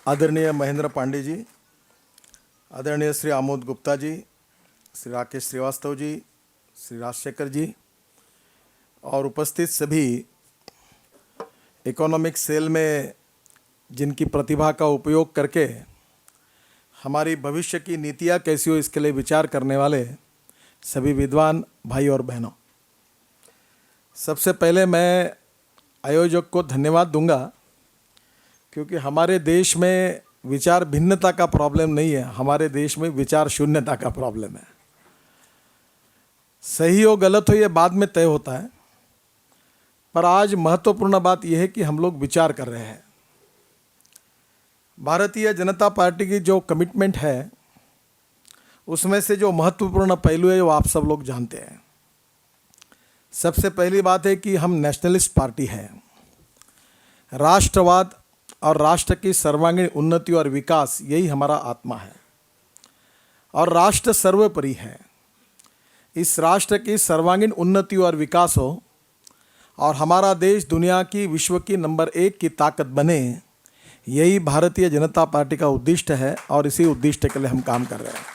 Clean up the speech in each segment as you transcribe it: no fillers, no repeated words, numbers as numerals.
आदरणीय महेंद्र पांडे जी, आदरणीय श्री आमोद गुप्ता जी, श्री राकेश श्रीवास्तव जी, श्री राजशेखर जी और उपस्थित सभी इकोनॉमिक सेल में जिनकी प्रतिभा का उपयोग करके हमारी भविष्य की नीतियाँ कैसी हो इसके लिए विचार करने वाले सभी विद्वान भाई और बहनों, सबसे पहले मैं आयोजक को धन्यवाद दूंगा क्योंकि हमारे देश में विचार भिन्नता का प्रॉब्लम नहीं है, हमारे देश में विचार शून्यता का प्रॉब्लम है। सही हो गलत हो ये बाद में तय होता है, पर आज महत्वपूर्ण बात यह है कि हम लोग विचार कर रहे हैं। भारतीय जनता पार्टी की जो कमिटमेंट है उसमें से जो महत्वपूर्ण पहलू है वो आप सब लोग जानते हैं। सबसे पहली बात है कि हम नेशनलिस्ट पार्टी है। राष्ट्रवाद और राष्ट्र की सर्वांगीण उन्नति और विकास यही हमारा आत्मा है और राष्ट्र सर्वोपरि है। इस राष्ट्र की सर्वांगीण उन्नति और विकास हो और हमारा देश दुनिया की विश्व की नंबर 1 की ताकत बने, यही भारतीय जनता पार्टी का उद्देश्य है और इसी उद्देश्य के लिए हम काम कर रहे हैं।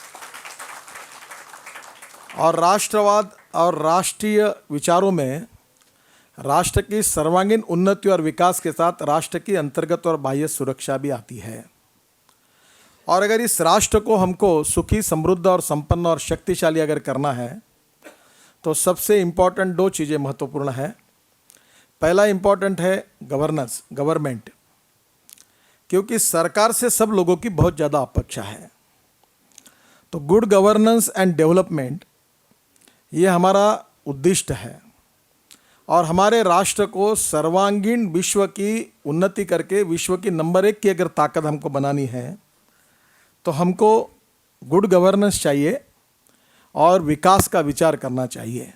और राष्ट्रवाद और राष्ट्रीय विचारों में राष्ट्र की सर्वांगीण उन्नति और विकास के साथ राष्ट्र की अंतर्गत और बाह्य सुरक्षा भी आती है। और अगर इस राष्ट्र को हमको सुखी, समृद्ध और संपन्न और शक्तिशाली अगर करना है तो सबसे इम्पॉर्टेंट 2 चीज़ें महत्वपूर्ण है। पहला इम्पॉर्टेंट है गवर्नेंस, गवर्नमेंट, क्योंकि सरकार से सब लोगों की बहुत ज़्यादा अपेक्षा है। तो गुड गवर्नेंस एंड डेवलपमेंट ये हमारा उद्दिष्ट है और हमारे राष्ट्र को सर्वांगीण विश्व की उन्नति करके विश्व की नंबर 1 की अगर ताकत हमको बनानी है तो हमको गुड गवर्नेंस चाहिए और विकास का विचार करना चाहिए।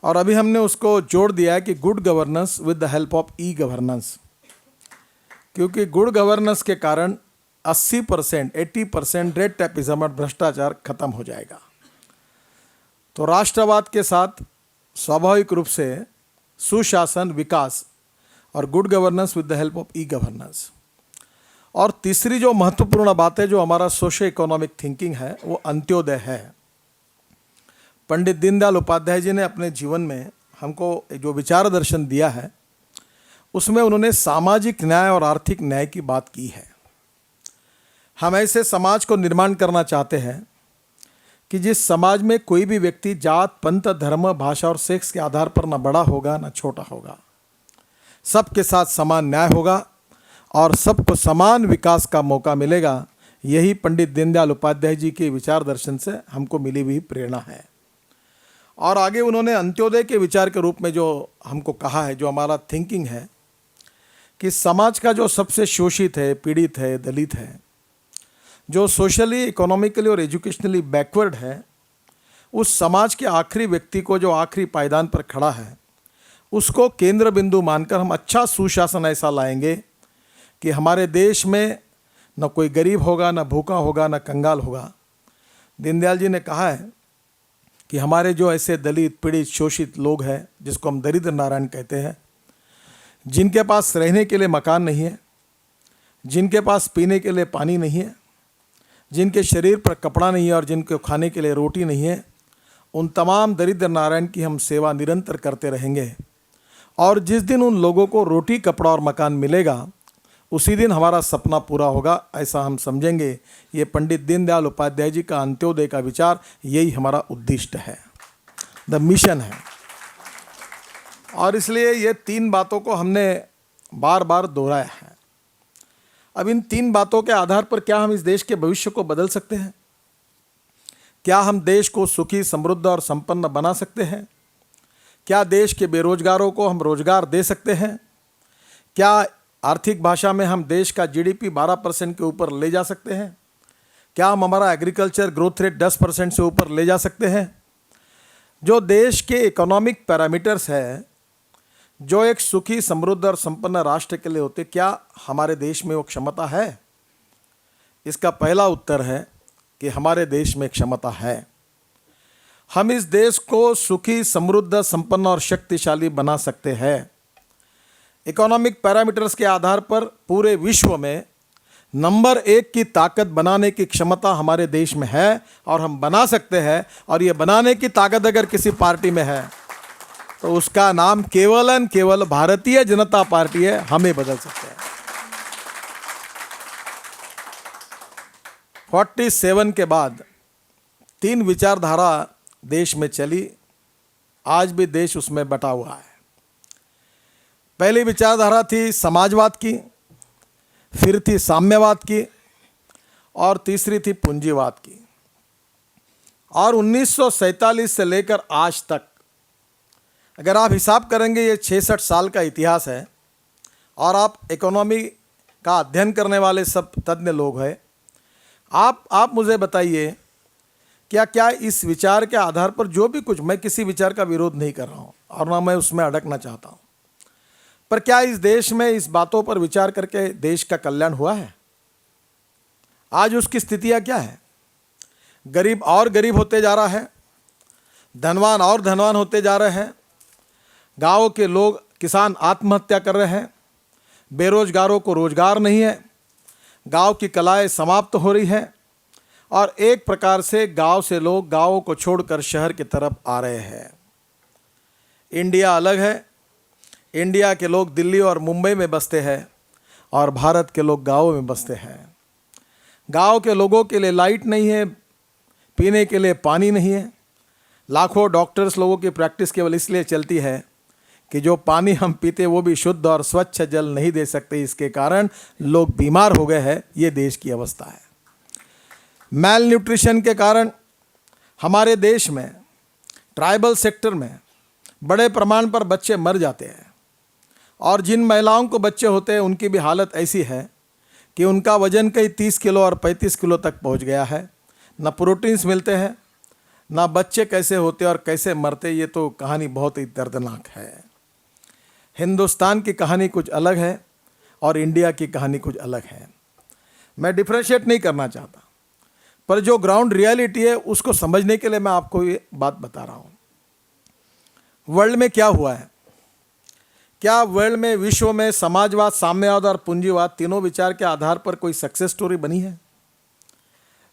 और अभी हमने उसको जोड़ दिया है कि good governance with the help of e governance, क्योंकि गुड गवर्नेंस के कारण 80%, 80% रेड टेपिज्म और भ्रष्टाचार खत्म हो जाएगा। तो राष्ट्रवाद के साथ स्वाभाविक रूप से सुशासन, विकास और good governance with the help of e governance. और तीसरी जो महत्वपूर्ण बात है, जो हमारा सोशो इकोनॉमिक थिंकिंग है, वो अंत्योदय है। पंडित दीनदयाल उपाध्याय जी ने अपने जीवन में हमको जो विचार दर्शन दिया है उसमें उन्होंने सामाजिक न्याय और आर्थिक न्याय की बात की है। हम ऐसे समाज को निर्माण करना चाहते हैं कि जिस समाज में कोई भी व्यक्ति जात, पंथ, धर्म, भाषा और सेक्स के आधार पर ना बड़ा होगा ना छोटा होगा, सबके साथ समान न्याय होगा और सबको समान विकास का मौका मिलेगा। यही पंडित दीनदयाल उपाध्याय जी के विचार दर्शन से हमको मिली हुई प्रेरणा है। और आगे उन्होंने अंत्योदय के विचार के रूप में जो हमको कहा है, जो हमारा थिंकिंग है कि समाज का जो सबसे शोषित है, पीड़ित है, दलित है, जो सोशली, इकोनॉमिकली और एजुकेशनली बैकवर्ड है, उस समाज के आखिरी व्यक्ति को जो आखिरी पायदान पर खड़ा है उसको केंद्र बिंदु मानकर हम अच्छा सुशासन ऐसा लाएंगे कि हमारे देश में न कोई गरीब होगा, न भूखा होगा, न कंगाल होगा। दीनदयाल जी ने कहा है कि हमारे जो ऐसे दलित, पीड़ित, शोषित लोग हैं जिसको हम दरिद्र नारायण कहते हैं, जिनके पास रहने के लिए मकान नहीं है, जिनके पास पीने के लिए पानी नहीं है, जिनके शरीर पर कपड़ा नहीं है और जिनको खाने के लिए रोटी नहीं है, उन तमाम दरिद्र नारायण की हम सेवा निरंतर करते रहेंगे। और जिस दिन उन लोगों को रोटी, कपड़ा और मकान मिलेगा उसी दिन हमारा सपना पूरा होगा, ऐसा हम समझेंगे। ये पंडित दीनदयाल उपाध्याय जी का अंत्योदय का विचार, यही हमारा उद्दिष्ट है, द मिशन है। और इसलिए ये 3 बातों को हमने बार बार दोहराया है। अब इन 3 बातों के आधार पर क्या हम इस देश के भविष्य को बदल सकते हैं? क्या हम देश को सुखी, समृद्ध और संपन्न बना सकते हैं? क्या देश के बेरोजगारों को हम रोजगार दे सकते हैं? क्या आर्थिक भाषा में हम देश का जीडीपी 12% के ऊपर ले जा सकते हैं? क्या हम हमारा एग्रीकल्चर ग्रोथ रेट 10% से ऊपर ले जा सकते हैं? जो देश के इकोनॉमिक पैरामीटर्स है, जो एक सुखी, समृद्ध और संपन्न राष्ट्र के लिए होते, क्या हमारे देश में वो क्षमता है? इसका पहला उत्तर है कि हमारे देश में क्षमता है। हम इस देश को सुखी, समृद्ध, संपन्न और शक्तिशाली बना सकते हैं। इकोनॉमिक पैरामीटर्स के आधार पर पूरे विश्व में नंबर 1 की ताकत बनाने की क्षमता हमारे देश में है और हम बना सकते हैं। और ये बनाने की ताकत अगर किसी पार्टी में है तो उसका नाम केवल एंड केवल भारतीय जनता पार्टी है। हम ही बदल सकते हैं। 47 के बाद 3 विचारधारा देश में चली, आज भी देश उसमें बटा हुआ है। पहली विचारधारा थी समाजवाद की, फिर थी साम्यवाद की और तीसरी थी पूंजीवाद की। और 1947 से लेकर आज तक अगर आप हिसाब करेंगे, ये 66 साल का इतिहास है। और आप इकोनॉमी का अध्ययन करने वाले सब तज्ञ लोग हैं। आप मुझे बताइए, क्या इस विचार के आधार पर जो भी कुछ, मैं किसी विचार का विरोध नहीं कर रहा हूँ और ना मैं उसमें अड़कना चाहता हूँ, पर क्या इस देश में इस बातों पर विचार करके देश का कल्याण हुआ है? आज उसकी स्थितियाँ क्या है? गरीब और गरीब होते जा रहा है, धनवान और धनवान होते जा रहे हैं, गाँव के लोग किसान आत्महत्या कर रहे हैं, बेरोजगारों को रोजगार नहीं है, गांव की कलाएं समाप्त हो रही हैं और एक प्रकार से गांव से लोग गांवों को छोड़कर शहर की तरफ आ रहे हैं। इंडिया अलग है। इंडिया के लोग दिल्ली और मुंबई में बसते हैं और भारत के लोग गांवों में बसते हैं। गांव के लोगों के लिए लाइट नहीं है, पीने के लिए पानी नहीं है। लाखों डॉक्टर्स लोगों की प्रैक्टिस केवल इसलिए चलती है कि जो पानी हम पीते वो भी शुद्ध और स्वच्छ जल नहीं दे सकते। इसके कारण लोग बीमार हो गए हैं। ये देश की अवस्था है। मैल न्यूट्रिशन के कारण हमारे देश में ट्राइबल सेक्टर में बड़े प्रमाण पर बच्चे मर जाते हैं। और जिन महिलाओं को बच्चे होते हैं उनकी भी हालत ऐसी है कि उनका वजन कई 30 किलो और 35 किलो तक पहुंच गया है। न प्रोटीन्स मिलते हैं, ना बच्चे कैसे होते और कैसे मरते। ये तो कहानी बहुत ही दर्दनाक है। हिंदुस्तान की कहानी कुछ अलग है और इंडिया की कहानी कुछ अलग है। मैं डिफ्रेंशिएट नहीं करना चाहता, पर जो ग्राउंड रियलिटी है उसको समझने के लिए मैं आपको ये बात बता रहा हूँ। वर्ल्ड में क्या हुआ है? क्या वर्ल्ड में, विश्व में समाजवाद, साम्यवाद और पूंजीवाद तीनों विचार के आधार पर कोई सक्सेस स्टोरी बनी है?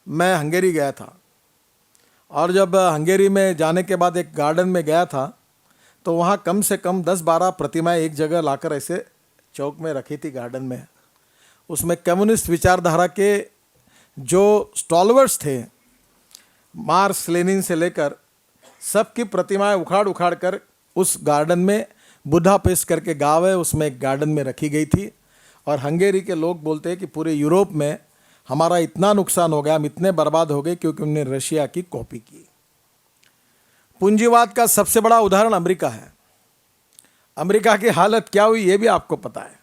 मैं हंगेरी गया था और जब हंगेरी में जाने के बाद एक गार्डन में गया था तो वहाँ कम से कम 10-12 प्रतिमाएं एक जगह लाकर ऐसे चौक में रखी थी गार्डन में। उसमें कम्युनिस्ट विचारधारा के जो स्टॉलवर्स थे, मार्क्स लेनिन से लेकर सबकी प्रतिमाएं उखाड़ उखाड़ कर उस गार्डन में, बुडापेस्ट करके गाँव है उसमें, एक गार्डन में रखी गई थी। और हंगेरी के लोग बोलते हैं कि पूरे यूरोप में हमारा इतना नुकसान हो गया, हम इतने बर्बाद हो गए क्योंकि उन्होंने रशिया की कॉपी की। पूंजीवाद का सबसे बड़ा उदाहरण अमेरिका है। अमेरिका की हालत क्या हुई ये भी आपको पता है।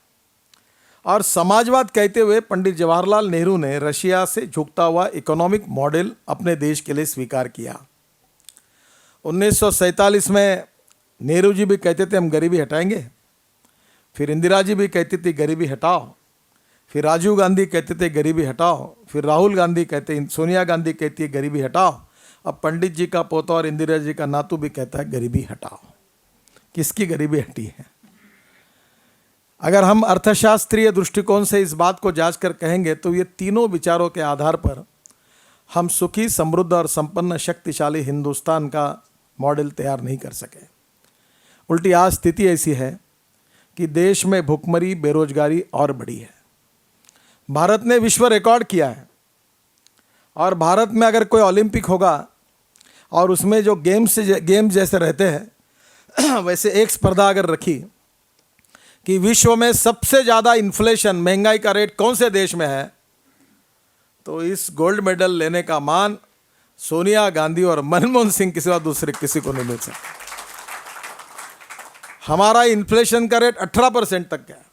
और समाजवाद कहते हुए पंडित जवाहरलाल नेहरू ने रशिया से झुकता हुआ इकोनॉमिक मॉडल अपने देश के लिए स्वीकार किया। 1947 में नेहरू जी भी कहते थे हम गरीबी हटाएंगे, फिर इंदिरा जी भी कहती थी गरीबी हटाओ, फिर राजीव गांधी कहते थे गरीबी हटाओ, फिर राहुल गांधी कहते, सोनिया गांधी कहती है गरीबी हटाओ, अब पंडित जी का पोता और इंदिरा जी का नातू भी कहता है गरीबी हटाओ। किसकी गरीबी हटी है? अगर हम अर्थशास्त्रीय दृष्टिकोण से इस बात को जांच कर कहेंगे तो ये तीनों विचारों के आधार पर हम सुखी, समृद्ध और संपन्न शक्तिशाली हिंदुस्तान का मॉडल तैयार नहीं कर सके। उल्टी आज स्थिति ऐसी है कि देश में भुखमरी, बेरोजगारी और बढ़ी है। भारत ने विश्व रिकॉर्ड किया है और भारत में अगर कोई ओलंपिक होगा और उसमें जो गेम्स जैसे रहते हैं वैसे एक स्पर्धा अगर रखी कि विश्व में सबसे ज़्यादा इन्फ्लेशन, महंगाई का रेट कौन से देश में है, तो इस गोल्ड मेडल लेने का मान सोनिया गांधी और मनमोहन सिंह के सिवा दूसरे किसी को नहीं मिल सकता। हमारा इन्फ्लेशन का रेट 18% तक गया।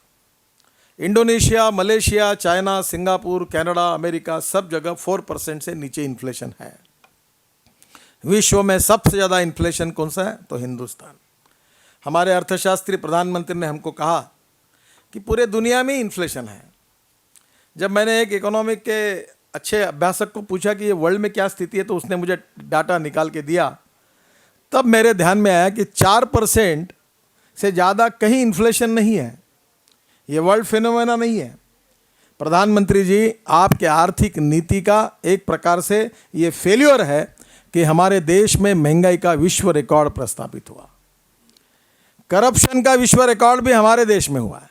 Indonesia, Malaysia, China, Singapore, Canada, America सब जगह 4% से नीचे इन्फ्लेशन है। विश्व में सबसे ज़्यादा इन्फ्लेशन कौन सा है? तो हिंदुस्तान। हमारे अर्थशास्त्री प्रधानमंत्री ने हमको कहा कि पूरे दुनिया में इन्फ्लेशन है। जब मैंने एक इकोनॉमिक के अच्छे अभ्यासक को पूछा कि ये वर्ल्ड में क्या स्थिति है, तो उसने मुझे डाटा निकाल के दिया। तब मेरे ध्यान में आया कि 4% से ज़्यादा कहीं इन्फ्लेशन नहीं है। ये वर्ल्ड फिनोमेना नहीं है। प्रधानमंत्री जी, आपके आर्थिक नीति का एक प्रकार से ये फेल्योर है कि हमारे देश में महंगाई का विश्व रिकॉर्ड प्रस्थापित हुआ। करप्शन का विश्व रिकॉर्ड भी हमारे देश में हुआ है।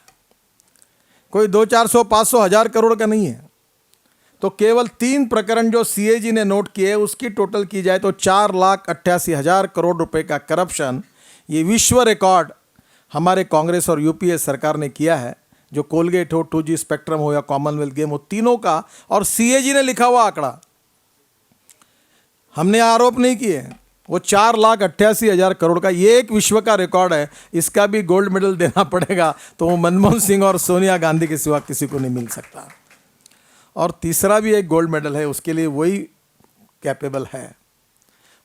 कोई 200, 400, 500, 1000 करोड़ का नहीं है। तो केवल 3 प्रकरण जो सीएजी ने नोट किए उसकी टोटल की जाए तो 4,88,000 करोड़ रुपए का करप्शन, ये विश्व रिकॉर्ड हमारे कांग्रेस और यूपीए सरकार ने किया है। जो कोलगेट हो, 2G स्पेक्ट्रम हो या कॉमनवेल्थ गेम हो, तीनों का, और सीएजी ने लिखा हुआ आंकड़ा, हमने आरोप नहीं किए। वो 4,88,000 करोड़ का ये एक विश्व का रिकॉर्ड है। इसका भी गोल्ड मेडल देना पड़ेगा, तो वो मनमोहन सिंह और सोनिया गांधी के सिवा किसी को नहीं मिल सकता। और तीसरा भी एक गोल्ड मेडल है, उसके लिए वही कैपेबल है,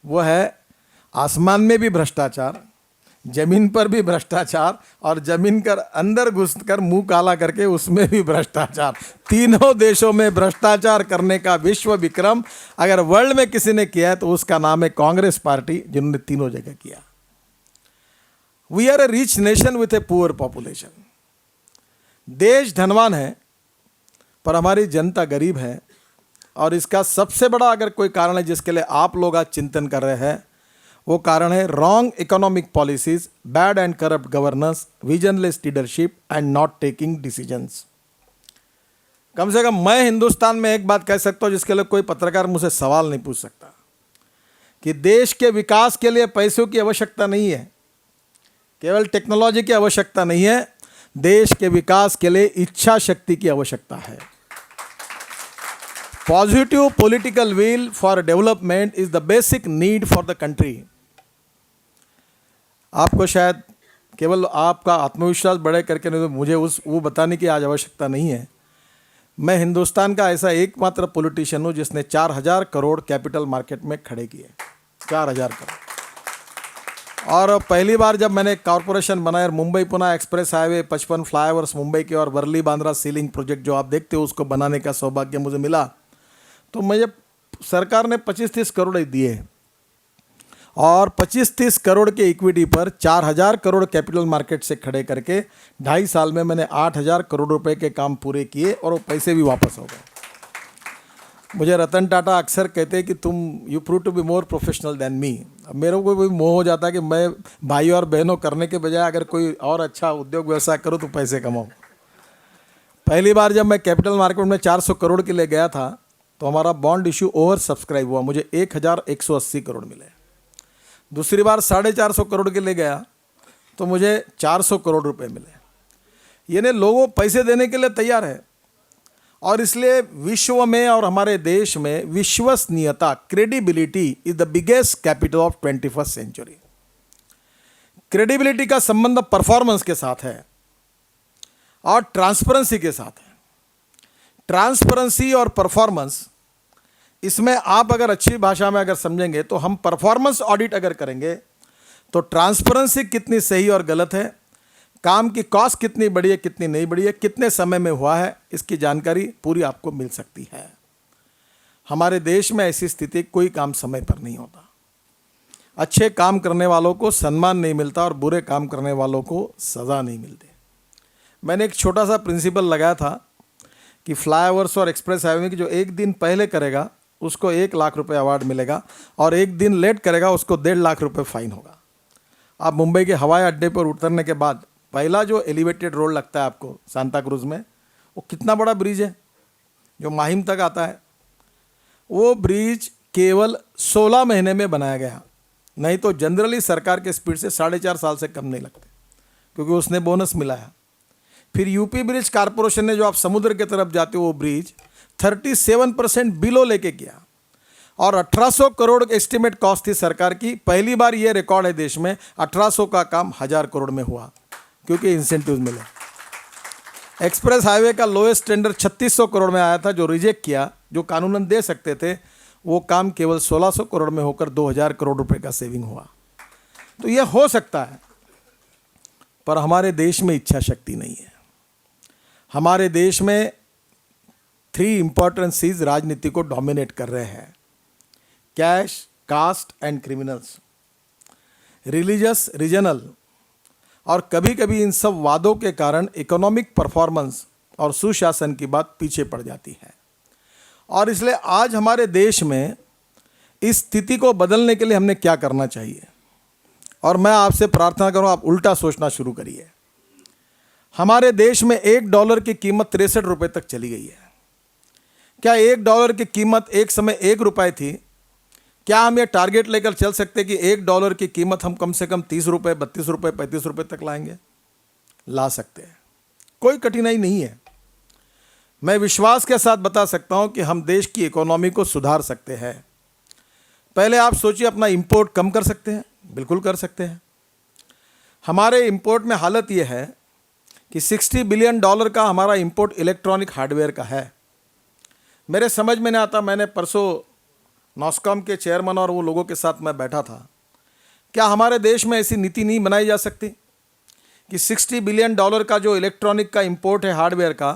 वो है आसमान में भी भ्रष्टाचार, जमीन पर भी भ्रष्टाचार, और जमीन कर अंदर घुसकर मुंह काला करके उसमें भी भ्रष्टाचार। तीनों देशों में भ्रष्टाचार करने का विश्व विक्रम अगर वर्ल्ड में किसी ने किया है तो उसका नाम है कांग्रेस पार्टी, जिन्होंने तीनों जगह किया। We are a rich nation with a poor population. देश धनवान है पर हमारी जनता गरीब है, और इसका सबसे बड़ा अगर कोई कारण है जिसके लिए आप लोग आज चिंतन कर रहे हैं, वो कारण है wrong economic policies, bad and corrupt governance, visionless leadership and not taking decisions. कम से कम मैं हिंदुस्तान में एक बात कह सकता हूँ जिसके लिए कोई पत्रकार मुझसे सवाल नहीं पूछ सकता, कि देश के विकास के लिए पैसों की आवश्यकता नहीं है, केवल टेक्नोलॉजी की आवश्यकता नहीं है, देश के विकास के लिए इच्छा शक्ति की आवश्यकता है। Positive political will for development is the basic need for the country. आपको शायद केवल आपका आत्मविश्वास बढ़े करके नहीं, तो मुझे वो बताने की आज आवश्यकता नहीं है। मैं हिंदुस्तान का ऐसा एकमात्र पॉलिटिशियन हूँ जिसने 4,000 करोड़ कैपिटल मार्केट में खड़े किए, 4,000 करोड़। और पहली बार जब मैंने कॉरपोरेशन बनाया, Mumbai Pune express highway, 55 flyovers Mumbai के, और वर्ली बांद्रा सीलिंग प्रोजेक्ट जो आप देखते हो, उसको बनाने का सौभाग्य मुझे मिला, तो मुझे सरकार ने 25-30 करोड़ दिए, और 25-30 करोड़ के इक्विटी पर 4,000 करोड़ कैपिटल मार्केट से खड़े करके 2.5 साल में मैंने 8,000 करोड़ रुपए के काम पूरे किए, और वो पैसे भी वापस हो गए। मुझे रतन टाटा अक्सर कहते हैं कि तुम you prove to be more professional than me. अब मेरे को भी मोह हो जाता है कि मैं भाई और बहनों करने के बजाय अगर कोई और अच्छा उद्योग व्यवसाय करूँ तो पैसे कमाऊँ। पहली बार जब मैं कैपिटल मार्केट में 400 करोड़ के लिए गया था तो हमारा बॉन्ड इशू ओवर सब्सक्राइब हुआ, मुझे 1,180 करोड़ मिले। दूसरी बार 450 करोड़ के लिए गया तो मुझे 400 करोड़ रुपए मिले। यानी लोगों पैसे देने के लिए तैयार है, और इसलिए विश्व में और हमारे देश में विश्वसनीयता, credibility is the biggest capital of 21st century. Credibility का संबंध परफॉर्मेंस के साथ है और ट्रांसपेरेंसी के साथ है। ट्रांसपेरेंसी और परफॉर्मेंस, इसमें आप अगर अच्छी भाषा में अगर समझेंगे तो हम परफॉर्मेंस ऑडिट अगर करेंगे तो ट्रांसपेरेंसी कितनी सही और गलत है, काम की कॉस्ट कितनी बड़ी है कितनी नहीं बड़ी है, कितने समय में हुआ है, इसकी जानकारी पूरी आपको मिल सकती है। हमारे देश में ऐसी स्थिति, कोई काम समय पर नहीं होता। अच्छे काम करने वालों को सम्मान नहीं मिलता और बुरे काम करने वालों को सज़ा नहीं मिलती। मैंने एक छोटा सा प्रिंसिपल लगाया था कि फ्लाईओवर्स और एक्सप्रेस हाईवे की जो एक दिन पहले करेगा उसको 1 लाख रुपए अवार्ड मिलेगा, और एक दिन लेट करेगा उसको 1.5 लाख रुपए फाइन होगा। आप मुंबई के हवाई अड्डे पर उतरने के बाद पहला जो एलिवेटेड रोड लगता है आपको सांता क्रूज में, वो कितना बड़ा ब्रिज है जो माहिम तक आता है। वो ब्रिज केवल 16 महीने में बनाया गया, नहीं तो जनरली सरकार के स्पीड से 4.5 साल से कम नहीं लगते, क्योंकि उसने बोनस मिला है। फिर यूपी ब्रिज कारपोरेशन ने, जो आप समुद्र की तरफ जाते हो, वो ब्रिज 37% बिलो लेके किया, और 1800 करोड़ एस्टिमेट कॉस्ट थी सरकार की। पहली बार ये रिकॉर्ड है देश में 1800 का काम 1000 करोड़ में हुआ, क्योंकि इंसेंटिव मिले। एक्सप्रेस हाईवे का लोएस्ट टेंडर 3600 करोड़ में आया था, जो रिजेक्ट किया, जो कानूनन दे सकते थे, वो काम केवल 1600 करोड़ में होकर 2000 करोड़ रुपए का सेविंग हुआ। तो ये हो सकता है, पर हमारे देश में इच्छा शक्ति नहीं है। हमारे देश में 3 इंपॉर्टेंट चीज राजनीति को डोमिनेट कर रहे हैं: cash, caste and criminals, religious, regional. और कभी कभी इन सब वादों के कारण इकोनॉमिक परफॉर्मेंस और सुशासन की बात पीछे पड़ जाती है। और इसलिए आज हमारे देश में इस स्थिति को बदलने के लिए हमने क्या करना चाहिए, और मैं आपसे प्रार्थना करूं आप उल्टा सोचना शुरू करिए। हमारे देश में $1 की कीमत 63 रुपये तक चली गई है। क्या $1 की कीमत एक समय ₹1 थी? क्या हम ये टारगेट लेकर चल सकते कि $1 की कीमत हम कम से कम 30 रुपये, 32 रुपये, 35 रुपये तक लाएंगे? ला सकते हैं, कोई कठिनाई नहीं है। मैं विश्वास के साथ बता सकता हूं कि हम देश की इकोनॉमी को सुधार सकते हैं। पहले आप सोचिए, अपना इंपोर्ट कम कर सकते हैं, बिल्कुल कर सकते हैं। हमारे इंपोर्ट में हालत ये है कि $60 बिलियन का हमारा इंपोर्ट इलेक्ट्रॉनिक हार्डवेयर का है। मेरे समझ में नहीं आता, मैंने परसों नॉस्कॉम के चेयरमैन और वो लोगों के साथ मैं बैठा था, क्या हमारे देश में ऐसी नीति नहीं बनाई जा सकती कि $60 बिलियन का जो इलेक्ट्रॉनिक का इंपोर्ट है हार्डवेयर का,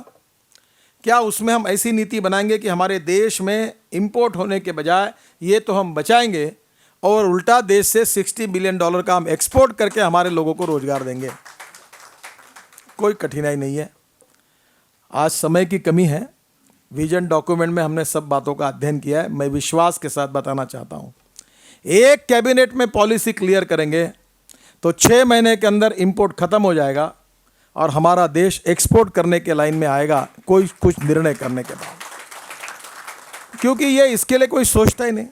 क्या उसमें हम ऐसी नीति बनाएंगे कि हमारे देश में इंपोर्ट होने के बजाय ये तो हम बचाएंगे और उल्टा देश से $60 बिलियन का हम एक्सपोर्ट करके हमारे लोगों को रोजगार देंगे। कोई कठिनाई नहीं है। आज समय की कमी है, विजन डॉक्यूमेंट में हमने सब बातों का अध्ययन किया है। मैं विश्वास के साथ बताना चाहता हूँ, एक कैबिनेट में पॉलिसी क्लियर करेंगे तो 6 महीने के अंदर इंपोर्ट खत्म हो जाएगा और हमारा देश एक्सपोर्ट करने के लाइन में आएगा, कोई कुछ निर्णय करने के बाद। क्योंकि ये इसके लिए कोई सोचता ही नहीं।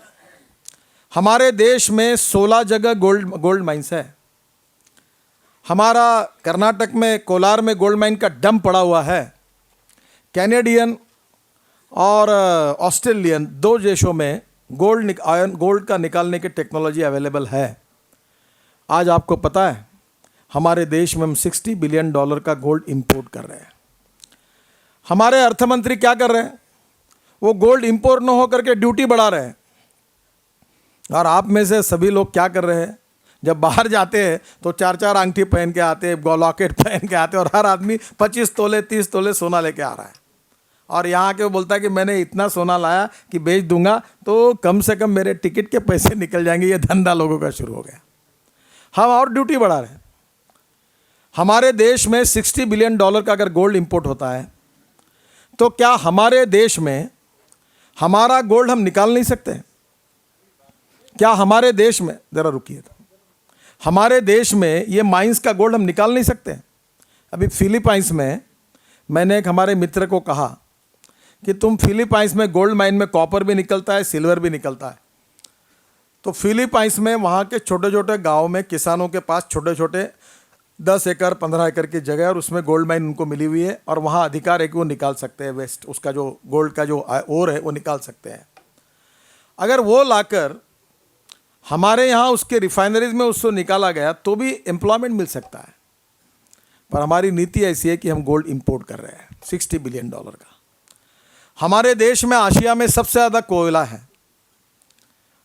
हमारे देश में 16 जगह गोल्ड माइंस है। हमारा कर्नाटक में कोलार में गोल्ड माइन का डंप पड़ा हुआ है। कैनेडियन और ऑस्ट्रेलियन 2 देशों में गोल्ड का निकालने की टेक्नोलॉजी अवेलेबल है। आज आपको पता है हमारे देश में हम $60 बिलियन का गोल्ड इंपोर्ट कर रहे हैं। हमारे अर्थमंत्री क्या कर रहे हैं? वो गोल्ड इंपोर्ट न होकर के ड्यूटी बढ़ा रहे हैं। और आप में से सभी लोग क्या कर रहे हैं? जब बाहर जाते हैं तो 4-4 अंगठी पहन के आते हैं, लॉकेट पहन के आते हैं, और हर आदमी 25 तोले 30 तोले सोना लेके आ रहा है। और यहाँ के वो बोलता है कि मैंने इतना सोना लाया कि बेच दूंगा तो कम से कम मेरे टिकट के पैसे निकल जाएंगे। ये धंधा लोगों का शुरू हो गया। हम और ड्यूटी बढ़ा रहे हैं। हमारे देश में $60 बिलियन का अगर गोल्ड इंपोर्ट होता है तो क्या हमारे देश में हमारा गोल्ड हम निकाल नहीं सकते? क्या हमारे देश में, ज़रा रुकिए, हमारे देश में ये माइंस का गोल्ड हम निकाल नहीं सकते? अभी फिलीपाइंस में मैंने एक हमारे मित्र को कहा कि तुम फिलीपाइंस में गोल्ड माइन में कॉपर भी निकलता है, सिल्वर भी निकलता है। तो फिलीपाइंस में वहाँ के छोटे छोटे गाँव में किसानों के पास छोटे छोटे 10 एकड़ 15 एकड़ की जगह और उसमें गोल्ड माइन उनको मिली हुई है और वहाँ अधिकार है कि वो निकाल सकते हैं वेस्ट, उसका जो गोल्ड का जो ओर है वो निकाल सकते हैं। अगर वो लाकर हमारे यहाँ उसके रिफाइनरीज में उसको निकाला गया तो भी एम्प्लॉयमेंट मिल सकता है। पर हमारी नीति ऐसी है कि हम गोल्ड इंपोर्ट कर रहे हैं $60 बिलियन का। हमारे देश में आशिया में सबसे ज़्यादा कोयला है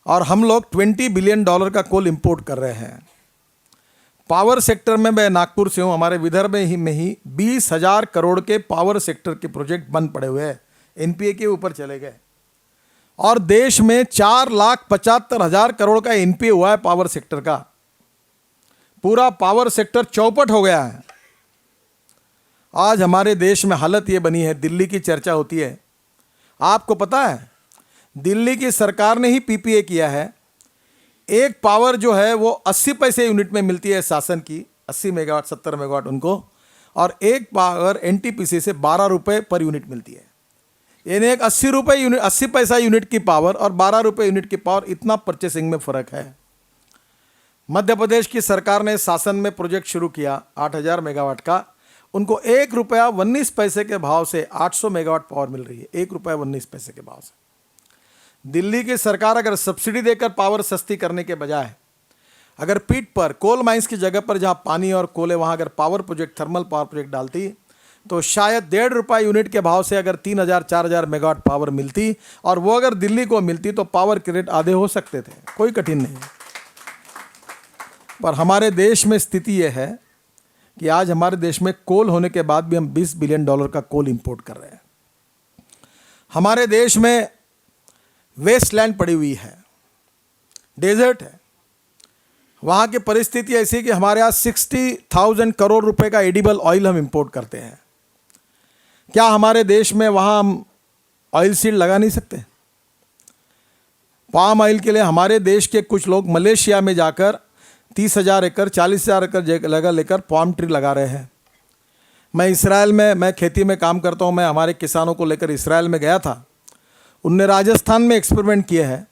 और हम लोग $20 बिलियन का कोल इंपोर्ट कर रहे हैं। पावर सेक्टर में, मैं नागपुर से हूँ, हमारे विदर्भ में ही 20,000 करोड़ के पावर सेक्टर के प्रोजेक्ट बंद पड़े हुए हैं, एनपीए के ऊपर चले गए। और देश में 4,75,000 करोड़ का एनपीए हुआ है पावर सेक्टर का। पूरा पावर सेक्टर चौपट हो गया है। आज हमारे देश में हालत ये बनी है, दिल्ली की चर्चा होती है। आपको पता है दिल्ली की सरकार ने ही पीपीए किया है। एक पावर जो है वो 80 पैसे यूनिट में मिलती है शासन की, 80 मेगावाट 70 मेगावाट उनको, और एक पावर एनटीपीसी से 12 रुपये पर यूनिट मिलती है। यानी एक 80 पैसा यूनिट की पावर और 12 रुपये यूनिट की पावर, इतना परचेसिंग में फ़र्क है। मध्य प्रदेश की सरकार ने शासन में प्रोजेक्ट शुरू किया 8,000 मेगावाट का, उनको ₹1.19 के भाव से 800 मेगावाट पावर मिल रही है, ₹1.19 के भाव से। दिल्ली की सरकार अगर सब्सिडी देकर पावर सस्ती करने के बजाय अगर पीठ पर कोल माइंस की जगह पर जहां पानी और कोले वहां अगर power project, thermal power project डालती तो शायद ₹1.5 यूनिट के भाव से अगर 3,000-4,000 मेगावाट पावर मिलती और वो अगर दिल्ली को मिलती तो पावर के रेट आधे हो सकते थे, कोई कठिन नहीं। पर हमारे देश में स्थिति यह है कि आज हमारे देश में कोल होने के बाद भी हम $20 बिलियन का कोल इंपोर्ट कर रहे हैं। हमारे देश में वेस्टलैंड पड़ी हुई है, डेजर्ट है। वहाँ की परिस्थिति ऐसी है कि हमारे यहाँ 60,000 करोड़ रुपए का एडिबल ऑयल हम इंपोर्ट करते हैं। क्या हमारे देश में वहाँ हम ऑयल सीड लगा नहीं सकते? पाम ऑयल के लिए हमारे देश के कुछ लोग मलेशिया में जाकर 30,000 एकड़ 40,000 एकड़ जगह लेकर पाम ट्री लगा रहे हैं। मैं इसराइल में, मैं खेती में काम करता हूँ, मैं हमारे किसानों को लेकर इसराइल में गया था। उनने राजस्थान में एक्सपेरिमेंट किए हैं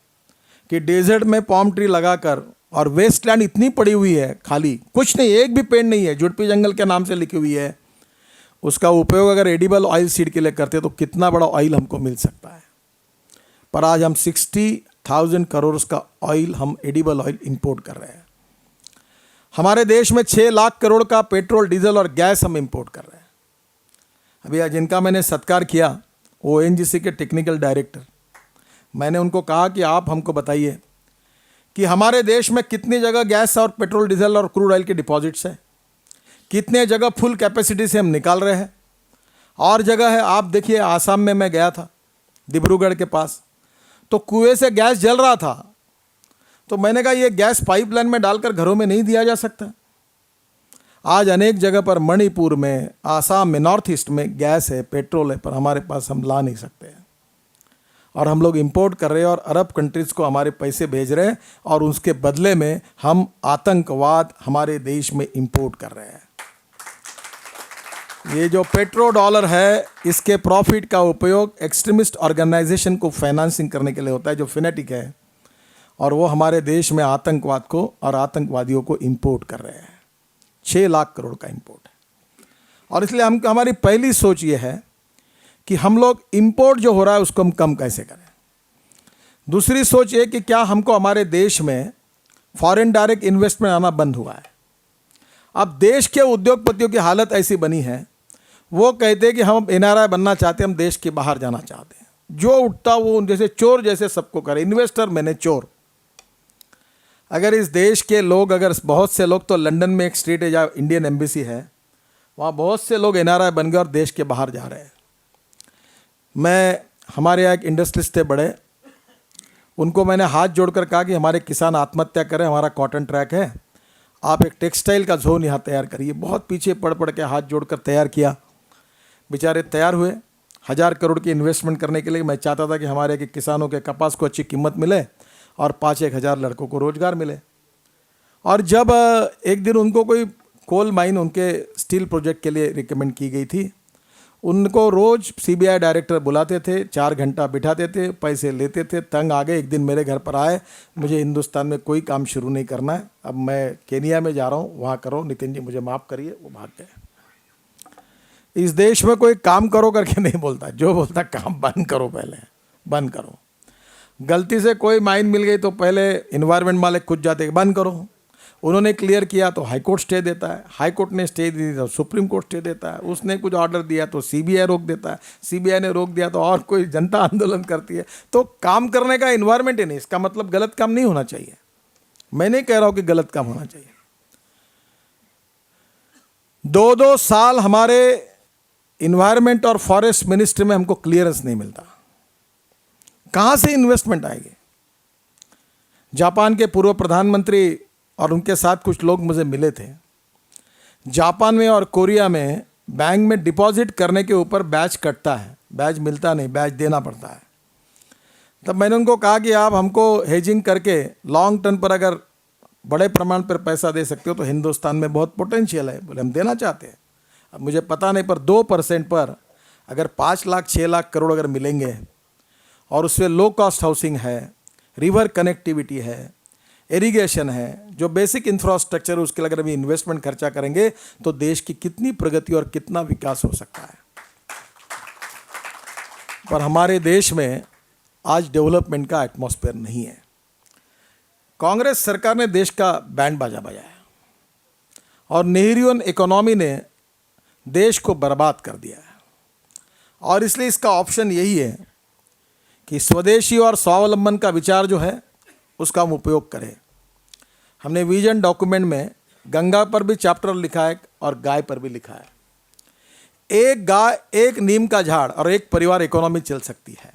कि डेजर्ट में पाम ट्री लगाकर, और वेस्टलैंड इतनी पड़ी हुई है खाली, कुछ नहीं, एक भी पेड़ नहीं है, जुड़पी जंगल के नाम से लिखी हुई है, उसका उपयोग अगर एडिबल ऑयल सीड के लिए करते तो कितना बड़ा ऑयल हमको मिल सकता है। पर आज हम 60,000 करोड़ का ऑयल, हम एडिबल ऑयल इंपोर्ट कर रहे हैं। हमारे देश में 6 लाख करोड़ का पेट्रोल, डीजल और गैस हम इंपोर्ट कर रहे हैं। अभी आज जिनका मैंने सत्कार किया, ONGC के टेक्निकल डायरेक्टर, मैंने उनको कहा कि आप हमको बताइए कि हमारे देश में कितनी जगह गैस और पेट्रोल, डीजल और क्रूड ऑयल के डिपॉजिट्स हैं, कितने जगह फुल कैपेसिटी से हम निकाल रहे हैं, और जगह है, आप देखिए आसाम में मैं गया था, डिब्रूगढ़ के पास, तो कुएं से गैस जल रहा था। तो मैंने कहा ये गैस पाइपलाइन में डालकर घरों में नहीं दिया जा सकता? आज अनेक जगह पर, मणिपुर में, आसाम में, नॉर्थ ईस्ट में गैस है, पेट्रोल है, पर हमारे पास हम ला नहीं सकते हैं, और हम लोग इंपोर्ट कर रहे हैं, और अरब कंट्रीज़ को हमारे पैसे भेज रहे हैं, और उसके बदले में हम आतंकवाद हमारे देश में इंपोर्ट कर रहे हैं। ये जो पेट्रो डॉलर है, इसके प्रॉफिट का उपयोग एक्सट्रीमिस्ट ऑर्गेनाइजेशन को फाइनेंसिंग करने के लिए होता है, जो फिनेटिक है, और वो हमारे देश में आतंकवाद को और आतंकवादियों को इंपोर्ट कर रहे हैं। 6 लाख करोड़ का इंपोर्ट है। और इसलिए हमारी पहली सोच ये है कि हम लोग इंपोर्ट जो हो रहा है उसको हम कम कैसे करें। दूसरी सोच ये कि क्या हमको हमारे देश में फॉरेन डायरेक्ट इन्वेस्टमेंट आना बंद हुआ है। अब देश के उद्योगपतियों की हालत ऐसी बनी है, वो कहते हैं कि हम NRI बनना चाहते हैं, हम देश के बाहर जाना चाहते हैं। जो उठता वो जैसे चोर जैसे सबको करे, इन्वेस्टर मैंने चोर। अगर इस देश के लोग, अगर बहुत से लोग, तो लंदन में एक स्ट्रीट है जहाँ इंडियन एम्बेसी है, वहाँ बहुत से लोग NRI बन गए और देश के बाहर जा रहे हैं। हमारे यहाँ एक इंडस्ट्रिस्ट थे बड़े, उनको मैंने हाथ जोड़कर कहा कि हमारे किसान आत्महत्या करें, हमारा कॉटन ट्रैक है, आप एक टेक्सटाइल का जोन यहाँ तैयार करिए। बहुत पीछे पड़ के हाथ जोड़कर तैयार किया, बेचारे तैयार हुए। 1000 करोड़ की इन्वेस्टमेंट करने के लिए मैं चाहता था कि हमारे के किसानों के कपास को अच्छी कीमत मिले और 5-1 हज़ार लड़कों को रोज़गार मिले। और जब एक दिन उनको कोई कोल माइन, उनके स्टील प्रोजेक्ट के लिए रिकमेंड की गई थी, उनको रोज़ CBI डायरेक्टर बुलाते थे, 4 घंटा बिठाते थे, पैसे लेते थे। तंग आ गए, एक दिन मेरे घर पर आए, मुझे हिंदुस्तान में कोई काम शुरू नहीं करना है, अब मैं केनिया में जा रहा हूँ, वहाँ करो, नितिन जी मुझे माफ़ करिए। वो भाग गए। इस देश में कोई काम करो करके नहीं बोलता, जो बोलता काम बंद करो, पहले बंद करो। गलती से कोई माइन मिल गई तो पहले इन्वायरमेंट वाले खुद जाते बंद करो। उन्होंने क्लियर किया तो हाई कोर्ट स्टे देता है, हाई कोर्ट ने स्टे दी तो सुप्रीम कोर्ट स्टे देता है, उसने कुछ ऑर्डर दिया तो CBI रोक देता है, CBI ने रोक दिया तो और कोई जनता आंदोलन करती है। तो काम करने का इन्वायरमेंट ही नहीं। इसका मतलब गलत काम नहीं होना चाहिए, मैं नहीं कह रहा हूँ कि गलत काम होना चाहिए। 2-2 साल हमारे इन्वायरमेंट और फॉरेस्ट मिनिस्ट्री में हमको क्लियरेंस नहीं मिलता, कहाँ से इन्वेस्टमेंट आएगी। जापान के पूर्व प्रधानमंत्री और उनके साथ कुछ लोग मुझे मिले थे। जापान में और कोरिया में बैंक में डिपॉजिट करने के ऊपर बैच कटता है, बैच मिलता नहीं, बैच देना पड़ता है। तब मैंने उनको कहा कि आप हमको हेजिंग करके लॉन्ग टर्म पर अगर बड़े प्रमाण पर पैसा दे सकते हो तो हिंदुस्तान में बहुत पोटेंशियल है। बोले हम देना चाहते हैं। अब मुझे पता नहीं, पर 2% पर अगर 5 लाख 6 लाख करोड़ अगर मिलेंगे, और उसमें लो कॉस्ट हाउसिंग है, रिवर कनेक्टिविटी है, इरिगेशन है, जो बेसिक इंफ्रास्ट्रक्चर है, उसके लिए अगर अभी इन्वेस्टमेंट खर्चा करेंगे तो देश की कितनी प्रगति और कितना विकास हो सकता है। पर हमारे देश में आज डेवलपमेंट का एटमॉस्फेयर नहीं है। कांग्रेस सरकार ने देश का बैंड बाजा बजाया और नेहरूयन इकोनॉमी ने देश को बर्बाद कर दिया है। और इसलिए इसका ऑप्शन यही है कि स्वदेशी और स्वावलंबन का विचार जो है उसका हम उपयोग करें। हमने विजन डॉक्यूमेंट में गंगा पर भी चैप्टर लिखा है और गाय पर भी लिखा है। एक गाय, एक नीम का झाड़ और एक परिवार इकोनॉमी चल सकती है।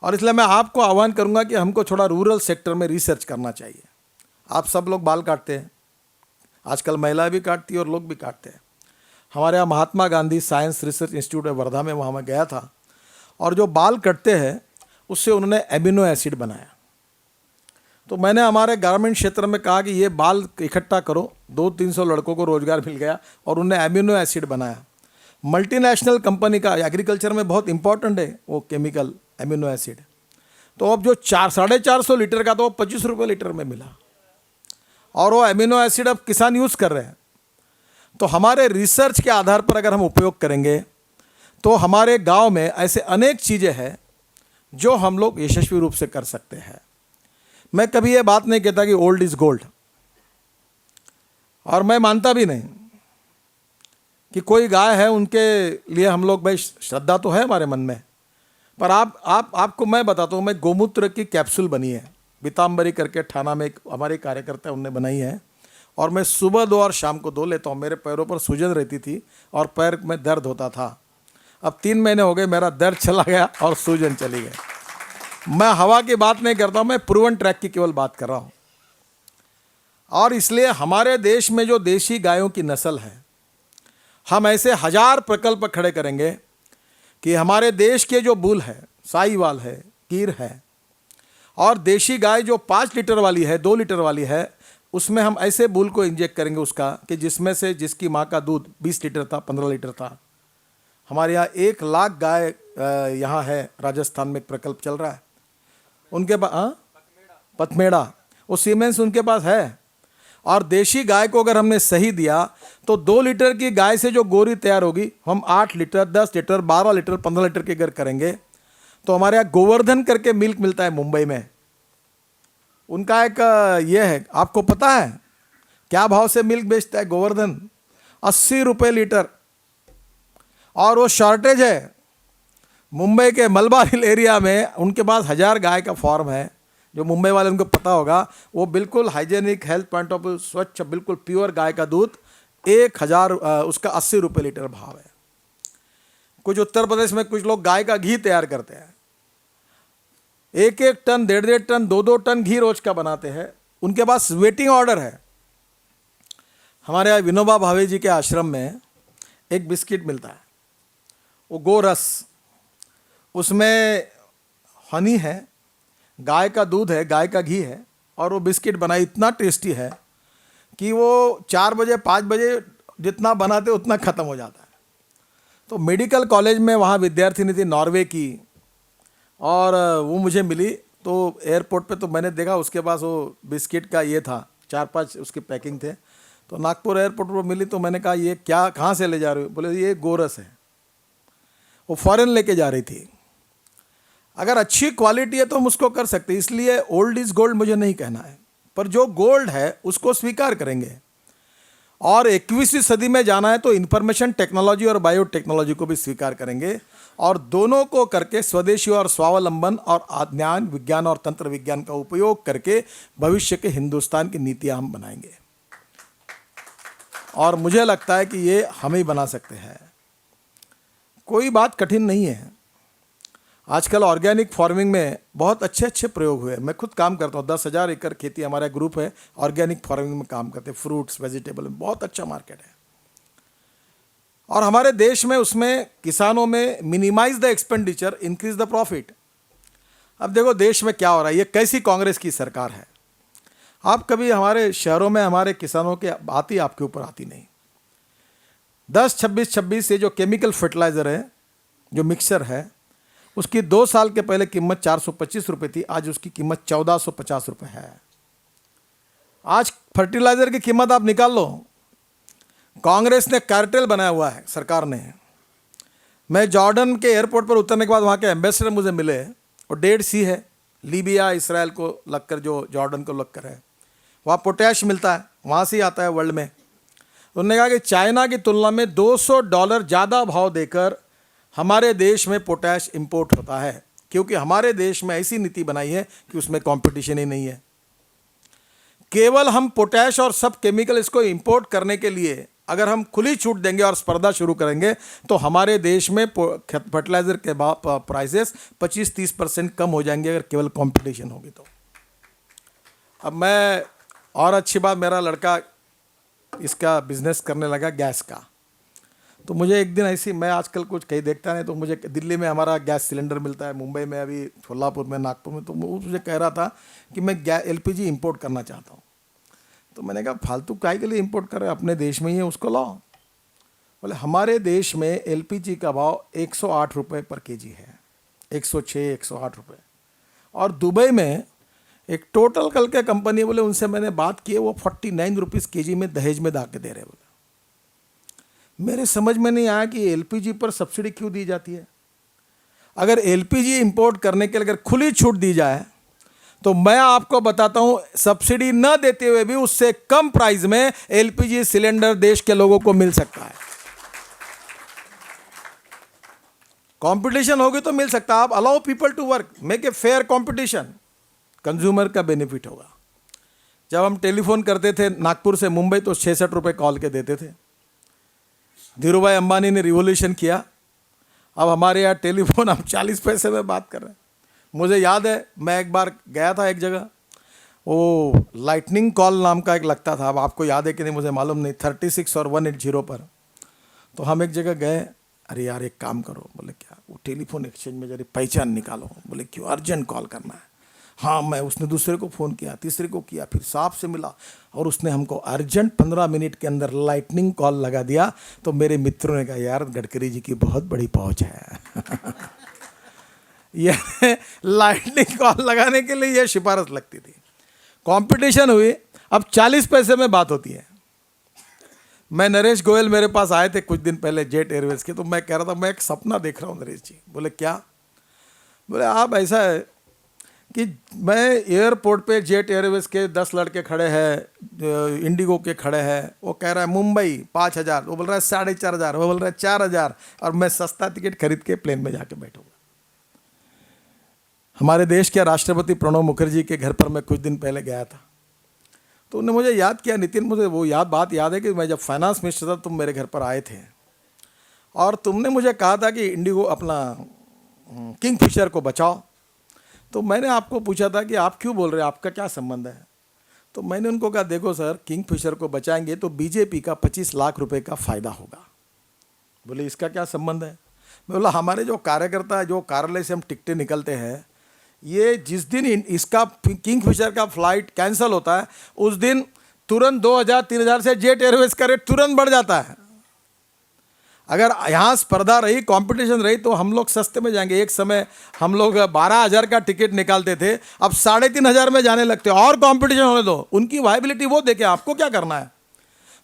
और इसलिए मैं आपको आह्वान करूंगा कि हमको थोड़ा रूरल सेक्टर में रिसर्च करना चाहिए। आप सब लोग बाल काटते हैं, आजकल महिला भी काटती है और लोग भी काटते हैं। हमारे यहाँ Mahatma Gandhi science research institute है वर्धा में, वहाँ मैं गया था। और जो बाल कटते हैं उससे उन्होंने एमिनो एसिड बनाया। तो मैंने हमारे गारमेंट क्षेत्र में कहा कि ये बाल इकट्ठा करो, 200-300 लड़कों को रोजगार मिल गया और उन्होंने एमिनो एसिड बनाया। मल्टीनेशनल कंपनी का, एग्रीकल्चर में बहुत इंपॉर्टेंट है वो केमिकल एमिनो एसिड। तो अब जो 450 लीटर का, तो वो 25 रुपये लीटर में मिला, और वो एमिनो एसिड अब किसान यूज़ कर रहे हैं। तो हमारे रिसर्च के आधार पर अगर हम उपयोग करेंगे तो हमारे गांव में ऐसे अनेक चीज़ें हैं जो हम लोग यशस्वी रूप से कर सकते हैं। मैं कभी ये बात नहीं कहता कि ओल्ड इज गोल्ड, और मैं मानता भी नहीं कि कोई गाय है उनके लिए हम लोग, भाई श्रद्धा तो है हमारे मन में, पर आपको मैं बताता हूँ, मैं गोमूत्र की कैप्सूल बनी है, पीताम्बरी करके ठाणा में एक हमारे कार्यकर्ता उनने बनाई है, और मैं सुबह 2 और शाम को 2 लेता हूँ। मेरे पैरों पर सूजन रहती थी और पैर में दर्द होता था। अब 3 महीने हो गए, मेरा दर्द चला गया और सूजन चली गई। मैं हवा की बात नहीं करता हूँ, मैं प्रूवन ट्रैक की केवल बात कर रहा हूँ। और इसलिए हमारे देश में जो देशी गायों की नस्ल है, हम ऐसे 1000 प्रकल्प खड़े करेंगे कि हमारे देश के जो बुल है, साहीवाल है, गिर है, और देशी गाय जो 5 लीटर वाली है, 2 लीटर वाली है, उसमें हम ऐसे बुल को इंजेक्ट करेंगे उसका कि जिसमें से जिसकी माँ का दूध 20 लीटर था, 15 लीटर था। हमारे यहाँ 1 लाख गाय यहाँ है, राजस्थान में एक प्रकल्प चल रहा है उनके पास, पथमेड़ा, वो सीमेंस उनके पास है। और देशी गाय को अगर हमने सही दिया तो 2 लीटर की गाय से जो गोरी तैयार होगी, हम 8 लीटर, 10 लीटर, 12 लीटर, 15 लीटर की अगर करेंगे तो हमारे यहाँ गोवर्धन करके मिल्क मिलता है मुंबई में। उनका एक ये है, आपको पता है क्या भाव से मिल्क बेचता है गोवर्धन? 80 रुपये लीटर। और वो शॉर्टेज है मुंबई के मलबा हिल एरिया में, उनके पास 1000 गाय का फार्म है, जो मुंबई वाले उनको पता होगा। वो बिल्कुल hygienic, health point of view स्वच्छ, बिल्कुल प्योर गाय का दूध, 1000 उसका 80 रुपये लीटर भाव है। कुछ उत्तर प्रदेश में कुछ लोग गाय का घी तैयार करते हैं, 1-1 टन, 1.5 टन, 2-2 टन घी रोज का बनाते हैं। उनके पास वेटिंग ऑर्डर है। हमारे यहाँ विनोबा भावे जी के आश्रम में एक बिस्किट मिलता है, वो गोरस, उसमें हनी है, गाय का दूध है, गाय का घी है, और वो बिस्किट बनाई इतना टेस्टी है कि वो 4 बजे 5 बजे जितना बनाते उतना ख़त्म हो जाता है। तो मेडिकल कॉलेज में वहाँ विद्यार्थिनी थी नॉर्वे की, और वो मुझे मिली। तो एयरपोर्ट पे तो मैंने देखा उसके पास वो बिस्किट का ये था, 4-5 उसकी पैकिंग थे। तो नागपुर एयरपोर्ट पर मिली तो मैंने कहा ये क्या, कहाँ से ले जा रहे हो? बोले ये गोरस है। वो फॉरेन लेके जा रही थी। अगर अच्छी क्वालिटी है तो हम उसको कर सकते हैं, इसलिए ओल्ड इज गोल्ड मुझे नहीं कहना है, पर जो गोल्ड है उसको स्वीकार करेंगे। और 21वीं सदी में जाना है तो इंफॉर्मेशन टेक्नोलॉजी और बायोटेक्नोलॉजी को भी स्वीकार करेंगे, और दोनों को करके स्वदेशी और स्वावलंबन और ज्ञान, विज्ञान और तंत्र विज्ञान का उपयोग करके भविष्य के हिंदुस्तान की नीतियां हम बनाएंगे। और मुझे लगता है कि ये हम ही बना सकते हैं, कोई बात कठिन नहीं है। आजकल ऑर्गेनिक फार्मिंग में बहुत अच्छे अच्छे प्रयोग हुए। मैं खुद काम करता हूँ, 10,000 एकड़ खेती हमारा ग्रुप है, ऑर्गेनिक फार्मिंग में काम करते हैं, फ्रूट्स वेजिटेबल में बहुत अच्छा मार्केट है। और हमारे देश में उसमें किसानों में minimise the expenditure, increase the profit. अब देखो देश में क्या हो रहा है, ये कैसी कांग्रेस की सरकार है। आप कभी हमारे शहरों में हमारे किसानों के बात ही आपके ऊपर आती नहीं। 10-26 ये जो केमिकल फर्टिलाइज़र है, जो मिक्सचर है, उसकी 2 साल के पहले कीमत 425 रुपये थी, आज उसकी कीमत 1450 रुपये है। आज फर्टिलाइज़र की कीमत आप निकाल लो। कांग्रेस ने कार्टेल बनाया हुआ है सरकार ने। मैं जॉर्डन के एयरपोर्ट पर उतरने के बाद वहाँ के एम्बेसडर मुझे मिले, और 1.5 सी है, लीबिया इसराइल को लगकर, जो जॉर्डन को लगकर है, वहाँ पोटैश मिलता है, वहाँ से ही आता है वर्ल्ड में। उन्होंने कहा कि चाइना की तुलना में $200 ज़्यादा भाव देकर हमारे देश में पोटैश इंपोर्ट होता है, क्योंकि हमारे देश में ऐसी नीति बनाई है कि उसमें कंपटीशन ही नहीं है। केवल हम पोटैश और सब केमिकल इसको इंपोर्ट करने के लिए अगर हम खुली छूट देंगे और स्पर्धा शुरू करेंगे तो हमारे देश में फर्टिलाइज़र के प्राइसेस 25-30% कम हो जाएंगे, अगर केवल कंपटीशन होगी तो। अब मैं, और अच्छी बात, मेरा लड़का इसका बिजनेस करने लगा गैस का। तो मुझे एक दिन ऐसी, मैं आजकल कुछ कहीं देखता नहीं, तो मुझे दिल्ली में हमारा गैस सिलेंडर मिलता है, मुंबई में, अभी सोलापुर में, नागपुर में, तो वो मुझे कह रहा था कि मैं LPG इंपोर्ट करना चाहता हूँ। तो मैंने कहा फालतू काय के लिए इंपोर्ट कर रहे हो, अपने देश में ही है, उसको लाओ। बोले हमारे देश में LPG का भाव 108 रुपये पर केजी है, 106, 108 रुपये। और दुबई में एक टोटल कल के कंपनी, बोले उनसे मैंने बात की है, वो 49 रुपीज़ केजी में दहेज में ला के दे रहे। बोले मेरे समझ में नहीं आया कि LPG पर सब्सिडी क्यों दी जाती है। अगर LPG इंपोर्ट करने के लिए अगर खुली छूट दी जाए तो मैं आपको बताता हूं, सब्सिडी न देते हुए भी उससे कम प्राइस में LPG सिलेंडर देश के लोगों को मिल सकता है। कंपटीशन होगी तो मिल सकता है। आप allow people to work, make a fair competition, consumer का बेनिफिट होगा। जब हम टेलीफोन करते थे नागपुर से मुंबई तो 66 रुपये कॉल के देते थे। धीरू भाई अंबानी ने रिवॉल्यूशन किया, अब हमारे यहाँ टेलीफोन हम 40 पैसे में बात कर रहे हैं। मुझे याद है मैं एक बार गया था एक जगह, वो लाइटनिंग कॉल नाम का एक लगता था, अब आपको याद है कि नहीं मुझे मालूम नहीं, 36 और 180 पर। तो हम एक जगह गए, अरे यार एक काम करो, बोले क्या, वो टेलीफोन एक्सचेंज में जरा पहचान निकालो। बोले क्यों, अर्जेंट कॉल करना है। हाँ, मैं, उसने दूसरे को फ़ोन किया, तीसरे को किया, फिर साहब से मिला और उसने हमको अर्जेंट 15 मिनट के अंदर लाइटनिंग कॉल लगा दिया। तो मेरे मित्रों ने कहा यार गडकरी जी की बहुत बड़ी पहुंच है। ये लाइटनिंग कॉल लगाने के लिए ये सिफारिश लगती थी। कंपटीशन हुई, अब 40 पैसे में बात होती है। मैं, नरेश गोयल मेरे पास आए थे कुछ दिन पहले जेट एयरवेज के, तो मैं कह रहा था मैं एक सपना देख रहा हूँ नरेश जी। बोले क्या? बोले आप, ऐसा है कि मैं एयरपोर्ट पे जेट एयरवेज के 10 लड़के खड़े हैं, इंडिगो के खड़े हैं, वो कह रहा है मुंबई 5000, वो बोल रहा है 4500, वो बोल रहा है 4000, और मैं सस्ता टिकट खरीद के प्लेन में जाके बैठूंगा। हमारे देश के राष्ट्रपति प्रणब मुखर्जी के घर पर मैं कुछ दिन पहले गया था, तो उन्होंने मुझे याद किया, नितिन मुझे वो बात याद है कि मैं जब फाइनेंस मिनिस्टर था तुम मेरे घर पर आए थे और तुमने मुझे कहा था कि इंडिगो अपना किंगफिशर को बचाओ। तो मैंने आपको पूछा था कि आप क्यों बोल रहे हैं, आपका क्या संबंध है? तो मैंने उनको कहा देखो सर, किंगफिशर को बचाएंगे तो बीजेपी का 25 लाख रुपए का फ़ायदा होगा। बोले इसका क्या संबंध है? मैं बोला हमारे जो कार्यकर्ता, जो कार्यालय से हम टिकटें निकलते हैं, ये जिस दिन इसका किंगफिशर का फ्लाइट कैंसिल होता है उस दिन तुरंत 2000-3000 से जेट एयरवेज का रेट तुरंत बढ़ जाता है। अगर यहाँ स्पर्धा रही, कंपटीशन रही, तो हम लोग सस्ते में जाएंगे। एक समय हम लोग 12,000 का टिकट निकालते थे, अब 3,500 में जाने लगते। और कंपटीशन होने दो, उनकी वायबिलिटी वो देखें, आपको क्या करना है?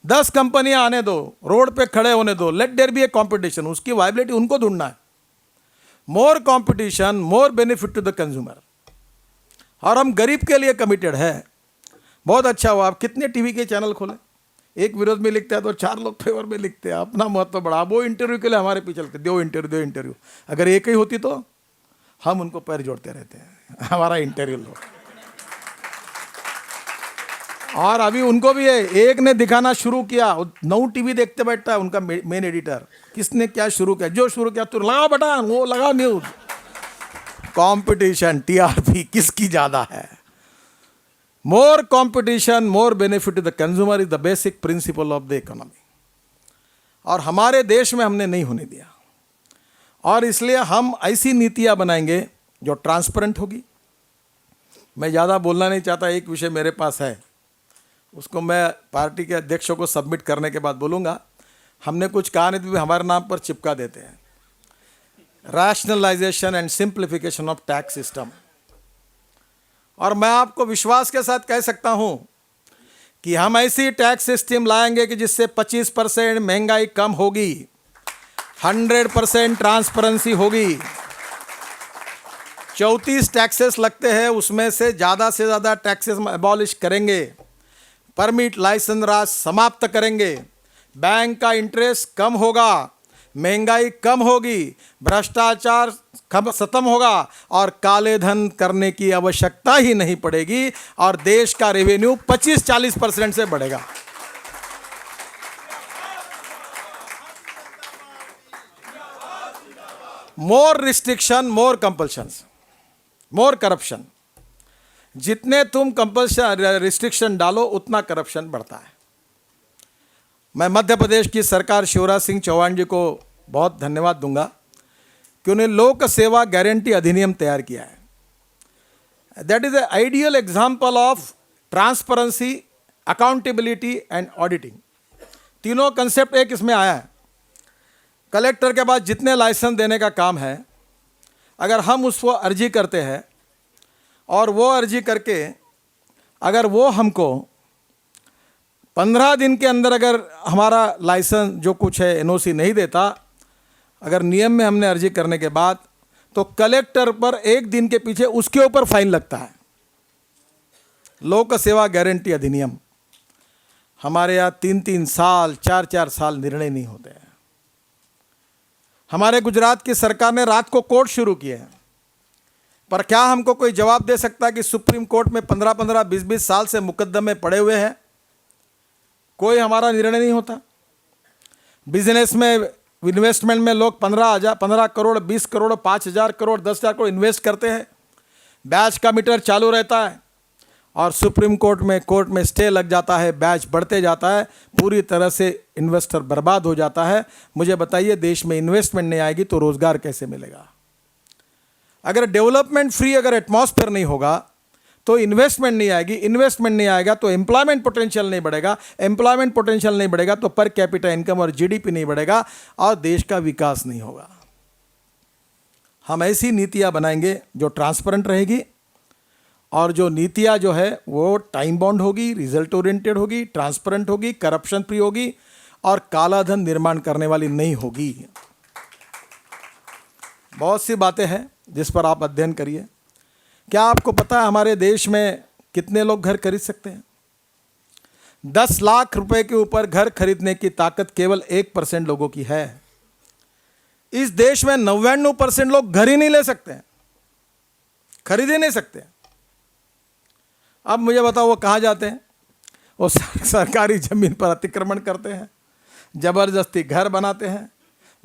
10 कंपनियां आने दो, रोड पे खड़े होने दो, let there be a competition, उसकी वायबिलिटी उनको ढूंढना है। More competition, more benefit to the consumer. और हम गरीब के लिए कमिटेड है। बहुत अच्छा हुआ, आप कितने टीवी के चैनल खोले, एक विरोध में लिखता है तो 4 लोग फेवर में लिखते हैं, अपना महत्व बढ़ा। वो इंटरव्यू के लिए हमारे पीछे चलते, दो इंटरव्यू। अगर एक ही होती तो हम उनको पैर जोड़ते रहते हैं, हमारा इंटरव्यू लो। और अभी उनको भी है, एक ने दिखाना शुरू किया, 9 टीवी देखते बैठता है उनका मेन एडिटर, किसने क्या शुरू किया, जो शुरू किया तो लगा बटन, वो लगा न्यूज। कंपटीशन, टीआरपी किसकी ज्यादा है? More competition, more benefit to the consumer is the basic principle of the economy. और हमारे देश में हमने नहीं होने दिया, और इसलिए हम ऐसी नीतियां बनाएंगे जो ट्रांसपेरेंट होगी। मैं ज़्यादा बोलना नहीं चाहता, एक विषय मेरे पास है, उसको मैं पार्टी के अध्यक्षों को सबमिट करने के बाद बोलूँगा। हमने कुछ कहा नहीं तो हमारे नाम पर चिपका देते हैं, rationalisation and simplification of tax system. और मैं आपको विश्वास के साथ कह सकता हूं कि हम ऐसी टैक्स सिस्टम लाएंगे कि जिससे 25% महंगाई कम होगी, 100% ट्रांसपेरेंसी होगी। 34 टैक्सेस लगते हैं, उसमें से ज़्यादा टैक्सेस अबॉलिश करेंगे। परमिट लाइसेंस राज समाप्त करेंगे। बैंक का इंटरेस्ट कम होगा, महंगाई कम होगी, भ्रष्टाचार खत्म होगा और काले धन करने की आवश्यकता ही नहीं पड़ेगी, और देश का रेवेन्यू 25-40% से बढ़ेगा। मोर रिस्ट्रिक्शन, मोर कंपल्शंस, मोर करप्शन। जितने तुम कंपल्शन रिस्ट्रिक्शन डालो उतना करप्शन बढ़ता है। मैं मध्य प्रदेश की सरकार शिवराज सिंह चौहान जी को बहुत धन्यवाद दूंगा कि उन्हें लोक सेवा गारंटी अधिनियम तैयार किया है। That is a ideal example of transparency, accountability and auditing. तीनों कंसेप्ट एक इसमें आया है। कलेक्टर के पास जितने लाइसेंस देने का काम है, अगर हम उसको अर्जी करते हैं और वो अर्जी करके अगर वो हमको 15 दिन के अंदर अगर हमारा लाइसेंस जो कुछ है एनओसी नहीं देता, अगर नियम में हमने अर्जी करने के बाद, तो कलेक्टर पर 1 दिन के पीछे उसके ऊपर फाइन लगता है। लोक सेवा गारंटी अधिनियम हमारे यहाँ 3-3 साल 4-4 साल निर्णय नहीं होते हैं। हमारे गुजरात की सरकार ने रात को कोर्ट शुरू किए हैं, पर क्या हमको कोई जवाब दे सकता है कि सुप्रीम कोर्ट में 15-15, 20-20 साल से मुकदमे पड़े हुए हैं, कोई हमारा निर्णय नहीं होता। बिजनेस में, इन्वेस्टमेंट में लोग 15 करोड़, 20 करोड़, 5,000 करोड़, 10,000 करोड़ इन्वेस्ट करते हैं, ब्याज का मीटर चालू रहता है और सुप्रीम कोर्ट में स्टे लग जाता है, ब्याज बढ़ते जाता है, पूरी तरह से इन्वेस्टर बर्बाद हो जाता है। मुझे बताइए, देश में इन्वेस्टमेंट नहीं आएगी तो रोजगार कैसे मिलेगा? अगर डेवलपमेंट फ्री अगर एटमॉस्फेयर नहीं होगा तो इन्वेस्टमेंट नहीं आएगी, इन्वेस्टमेंट नहीं आएगा तो एम्प्लॉयमेंट पोटेंशियल नहीं बढ़ेगा, एम्प्लॉयमेंट पोटेंशियल नहीं बढ़ेगा तो पर कैपिटा इनकम और जीडीपी नहीं बढ़ेगा और देश का विकास नहीं होगा। हम ऐसी नीतियां बनाएंगे जो ट्रांसपेरेंट रहेगी और जो नीतियां जो है वो टाइम बाउंड होगी, रिजल्ट ओरिएंटेड होगी, ट्रांसपेरेंट होगी, करप्शन फ्री होगी और कालाधन निर्माण करने वाली नहीं होगी। बहुत सी बातें हैं जिस पर आप अध्ययन करिए। क्या आपको पता है हमारे देश में कितने लोग घर खरीद सकते हैं? 10 लाख रुपए के ऊपर घर खरीदने की ताकत केवल 1% लोगों की है। इस देश में 99% लोग घर ही नहीं ले सकते हैं, खरीद ही नहीं सकते। अब मुझे बताओ वो कहाँ जाते हैं? वो सरकारी जमीन पर अतिक्रमण करते हैं, जबरदस्ती घर बनाते हैं,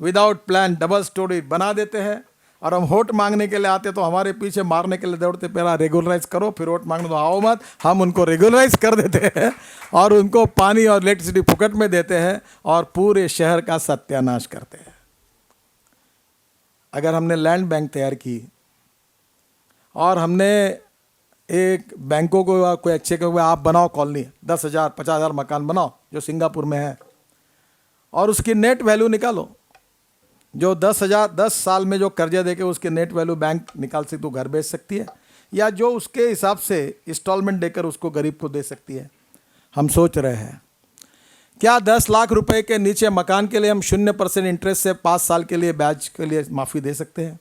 विदाउट प्लान डबल स्टोरी बना देते हैं और हम वोट मांगने के लिए आते तो हमारे पीछे मारने के लिए दौड़ते, पहला रेगुलराइज करो, फिर वोट मांगने तो आओ मत। हम उनको रेगुलराइज कर देते हैं और उनको पानी और इलेक्ट्रिसिटी फुकट में देते हैं और पूरे शहर का सत्यानाश करते हैं। अगर हमने लैंड बैंक तैयार की और हमने एक बैंकों को कोई अच्छे को आप बनाओ कॉलोनी, 10,000 50,000 मकान बनाओ जो सिंगापुर में है और उसकी नेट वैल्यू निकालो, जो 10 साल में जो कर्जा देके उसके नेट वैल्यू बैंक निकाल सकती, तो घर बेच सकती है या जो उसके हिसाब से इंस्टॉलमेंट देकर उसको गरीब को दे सकती है। हम सोच रहे हैं क्या 10 लाख रुपए के नीचे मकान के लिए हम 0% इंटरेस्ट से 5 साल के लिए ब्याज के लिए माफ़ी दे सकते हैं,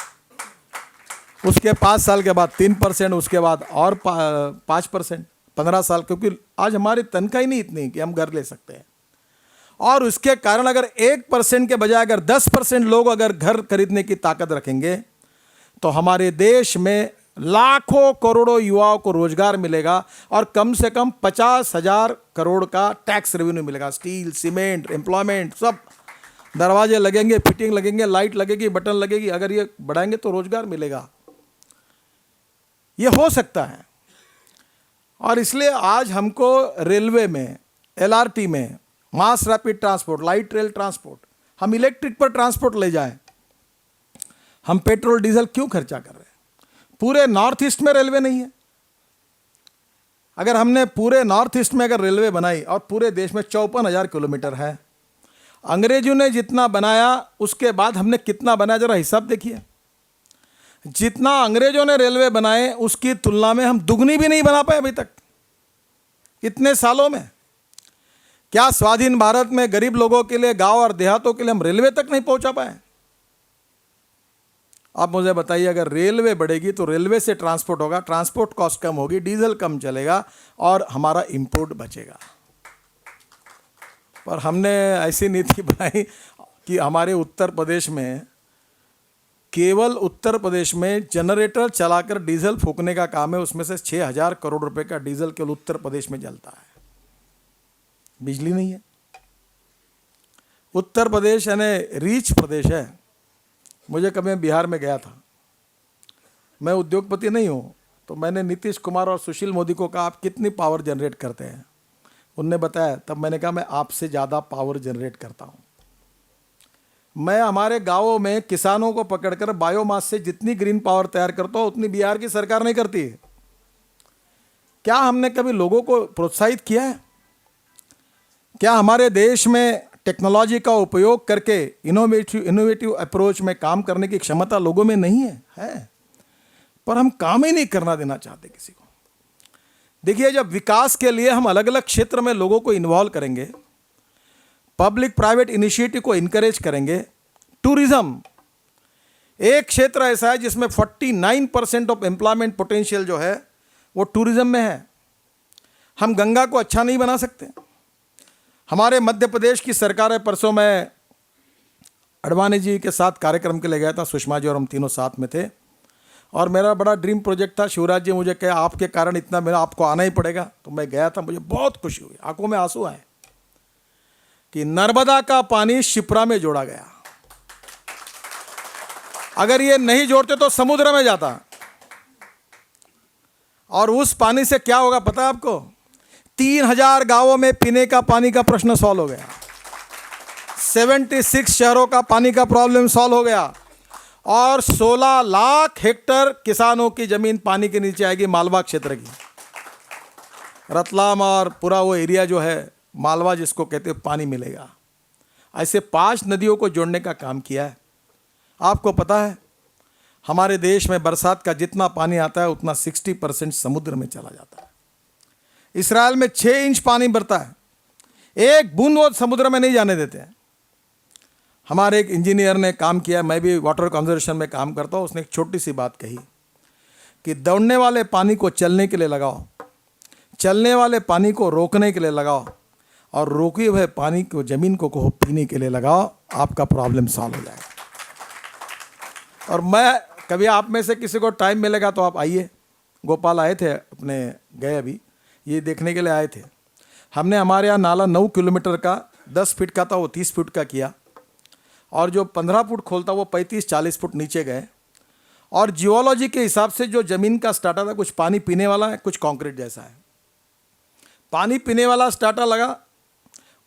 उसके 5 साल के बाद 3%, उसके बाद और 5%, 15 साल, क्योंकि आज हमारी तनख्वाह ही नहीं इतनी कि हम घर ले सकते हैं। और उसके कारण अगर 1% के बजाय अगर 10% लोग अगर घर खरीदने की ताकत रखेंगे तो हमारे देश में लाखों करोड़ों युवाओं को रोजगार मिलेगा और कम से कम 50,000 करोड़ का टैक्स रेवेन्यू मिलेगा। स्टील, सीमेंट, एम्प्लॉयमेंट, सब दरवाजे लगेंगे, फिटिंग लगेंगे, लाइट लगेगी, बटन लगेगी। अगर ये बढ़ाएंगे तो रोजगार मिलेगा, ये हो सकता है। और इसलिए आज हमको रेलवे में, LRT में, mass rapid transport, light rail transport, हम इलेक्ट्रिक पर ट्रांसपोर्ट ले जाएं, हम पेट्रोल डीजल क्यों खर्चा कर रहे हैं? पूरे नॉर्थ ईस्ट में रेलवे नहीं है। अगर हमने पूरे नॉर्थ ईस्ट में अगर रेलवे बनाई और पूरे देश में 54,000 किलोमीटर है, अंग्रेजों ने जितना बनाया उसके बाद हमने कितना बनाया, जरा हिसाब देखिए। जितना अंग्रेजों ने रेलवे बनाए उसकी तुलना में हम दुगनी भी नहीं बना पाए अभी तक इतने सालों में। क्या स्वाधीन भारत में गरीब लोगों के लिए, गांव और देहातों के लिए हम रेलवे तक नहीं पहुंचा पाए? आप मुझे बताइए, अगर रेलवे बढ़ेगी तो रेलवे से ट्रांसपोर्ट होगा, ट्रांसपोर्ट कॉस्ट कम होगी, डीजल कम चलेगा और हमारा इंपोर्ट बचेगा। पर हमने ऐसी नीति बनाई कि हमारे उत्तर प्रदेश में, केवल उत्तर प्रदेश में जनरेटर चलाकर डीजल फूकने का काम है, उसमें से 6,000 करोड़ रुपए का डीजल केवल उत्तर प्रदेश में जलता है। बिजली नहीं है। उत्तर प्रदेश यानी रीच प्रदेश है। मुझे कभी बिहार में गया था, मैं उद्योगपति नहीं हूँ, तो मैंने नीतीश कुमार और सुशील मोदी को कहा आप कितनी पावर जनरेट करते हैं? उनने बताया, तब मैंने कहा मैं आपसे ज़्यादा पावर जनरेट करता हूँ। मैं हमारे गाँवों में किसानों को पकड़कर बायोमास से जितनी ग्रीन पावर तैयार करता हूँ उतनी बिहार की सरकार नहीं करती है। क्या हमने कभी लोगों को प्रोत्साहित किया है? क्या हमारे देश में टेक्नोलॉजी का उपयोग करके इनोवेटिव अप्रोच में काम करने की क्षमता लोगों में नहीं है? पर हम काम ही नहीं करना देना चाहते किसी को। देखिए, जब विकास के लिए हम अलग अलग क्षेत्र में लोगों को इन्वॉल्व करेंगे, पब्लिक प्राइवेट इनिशिएटिव को इनकरेज करेंगे, टूरिज्म एक क्षेत्र ऐसा है जिसमें 49% ऑफ एम्प्लॉयमेंट पोटेंशियल जो है वो टूरिज्म में है। हम गंगा को अच्छा नहीं बना सकते? हमारे मध्य प्रदेश की सरकार है, परसों मैं अडवाणी जी के साथ कार्यक्रम के लिए गया था, सुषमा जी और हम तीनों साथ में थे, और मेरा बड़ा ड्रीम प्रोजेक्ट था। शिवराज जी मुझे कहा आपके कारण इतना मेरा आपको आना ही पड़ेगा, तो मैं गया था। मुझे बहुत खुशी हुई, आंखों में आंसू आए कि नर्मदा का पानी शिप्रा में जोड़ा गया। अगर ये नहीं जोड़ते तो समुद्र में जाता, और उस पानी से क्या होगा पता है आपको? 3000 गांवों में पीने का पानी का प्रश्न सॉल्व हो गया, 76 शहरों का पानी का प्रॉब्लम सॉल्व हो गया, और 16 लाख हेक्टर किसानों की जमीन पानी के नीचे आएगी। मालवा क्षेत्र की, रतलाम और पूरा वो एरिया जो है मालवा जिसको कहते हैं, पानी मिलेगा। ऐसे 5 नदियों को जोड़ने का काम किया है। आपको पता है हमारे देश में बरसात का जितना पानी आता है उतना 60% समुद्र में चला जाता है। इसराइल में 6 इंच पानी बरता है, एक बूंद वो समुद्र में नहीं जाने देते हैं। हमारे एक इंजीनियर ने काम किया, मैं भी वाटर कंजर्वेशन में काम करता हूँ, उसने एक छोटी सी बात कही कि दौड़ने वाले पानी को चलने के लिए लगाओ, चलने वाले पानी को रोकने के लिए लगाओ, और रोके हुए पानी को ज़मीन को कहो पीने के लिए लगाओ, आपका प्रॉब्लम सॉल्व हो जाएगा। और मैं कभी आप में से किसी को टाइम मिलेगा तो आप आइए। गोपाल आए थे, अपने गए अभी, ये देखने के लिए आए थे। हमने हमारे यहाँ नाला 9 किलोमीटर का 10 फीट का था, वो 30 फीट का किया, और जो 15 फुट खोलता वो 35-40 फुट नीचे गए। और जियोलॉजी के हिसाब से जो ज़मीन का स्टार्टा था, कुछ पानी पीने वाला है, कुछ कंक्रीट जैसा है। पानी पीने वाला स्टार्टा लगा,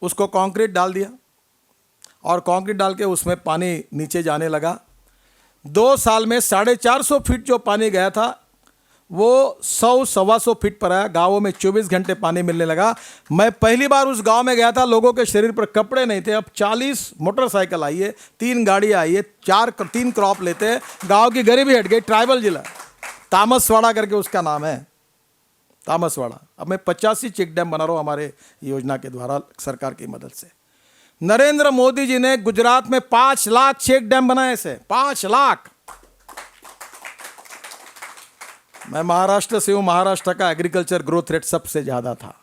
उसको कंक्रीट डाल दिया, और कंक्रीट डाल के उसमें पानी नीचे जाने लगा। 2 साल में 450 फीट जो पानी गया था वो 100-125 फीट पर आया। गाँवों में 24 घंटे पानी मिलने लगा। मैं पहली बार उस गांव में गया था, लोगों के शरीर पर कपड़े नहीं थे। अब 40 मोटरसाइकिल आई है, 3 गाड़ी आई है, 3 क्रॉप लेते हैं। गांव की गरीबी हट गई। ट्राइबल जिला तामसवाड़ा करके उसका नाम है, तामसवाड़ा। अब मैं 85 चेक डैम बना रहा हूँ हमारे योजना के द्वारा, सरकार की मदद से। नरेंद्र मोदी जी ने गुजरात में 5 लाख चेक डैम बनाए से, 5 लाख। मैं महाराष्ट्र से हूँ, महाराष्ट्र का एग्रीकल्चर ग्रोथ रेट सबसे ज़्यादा था।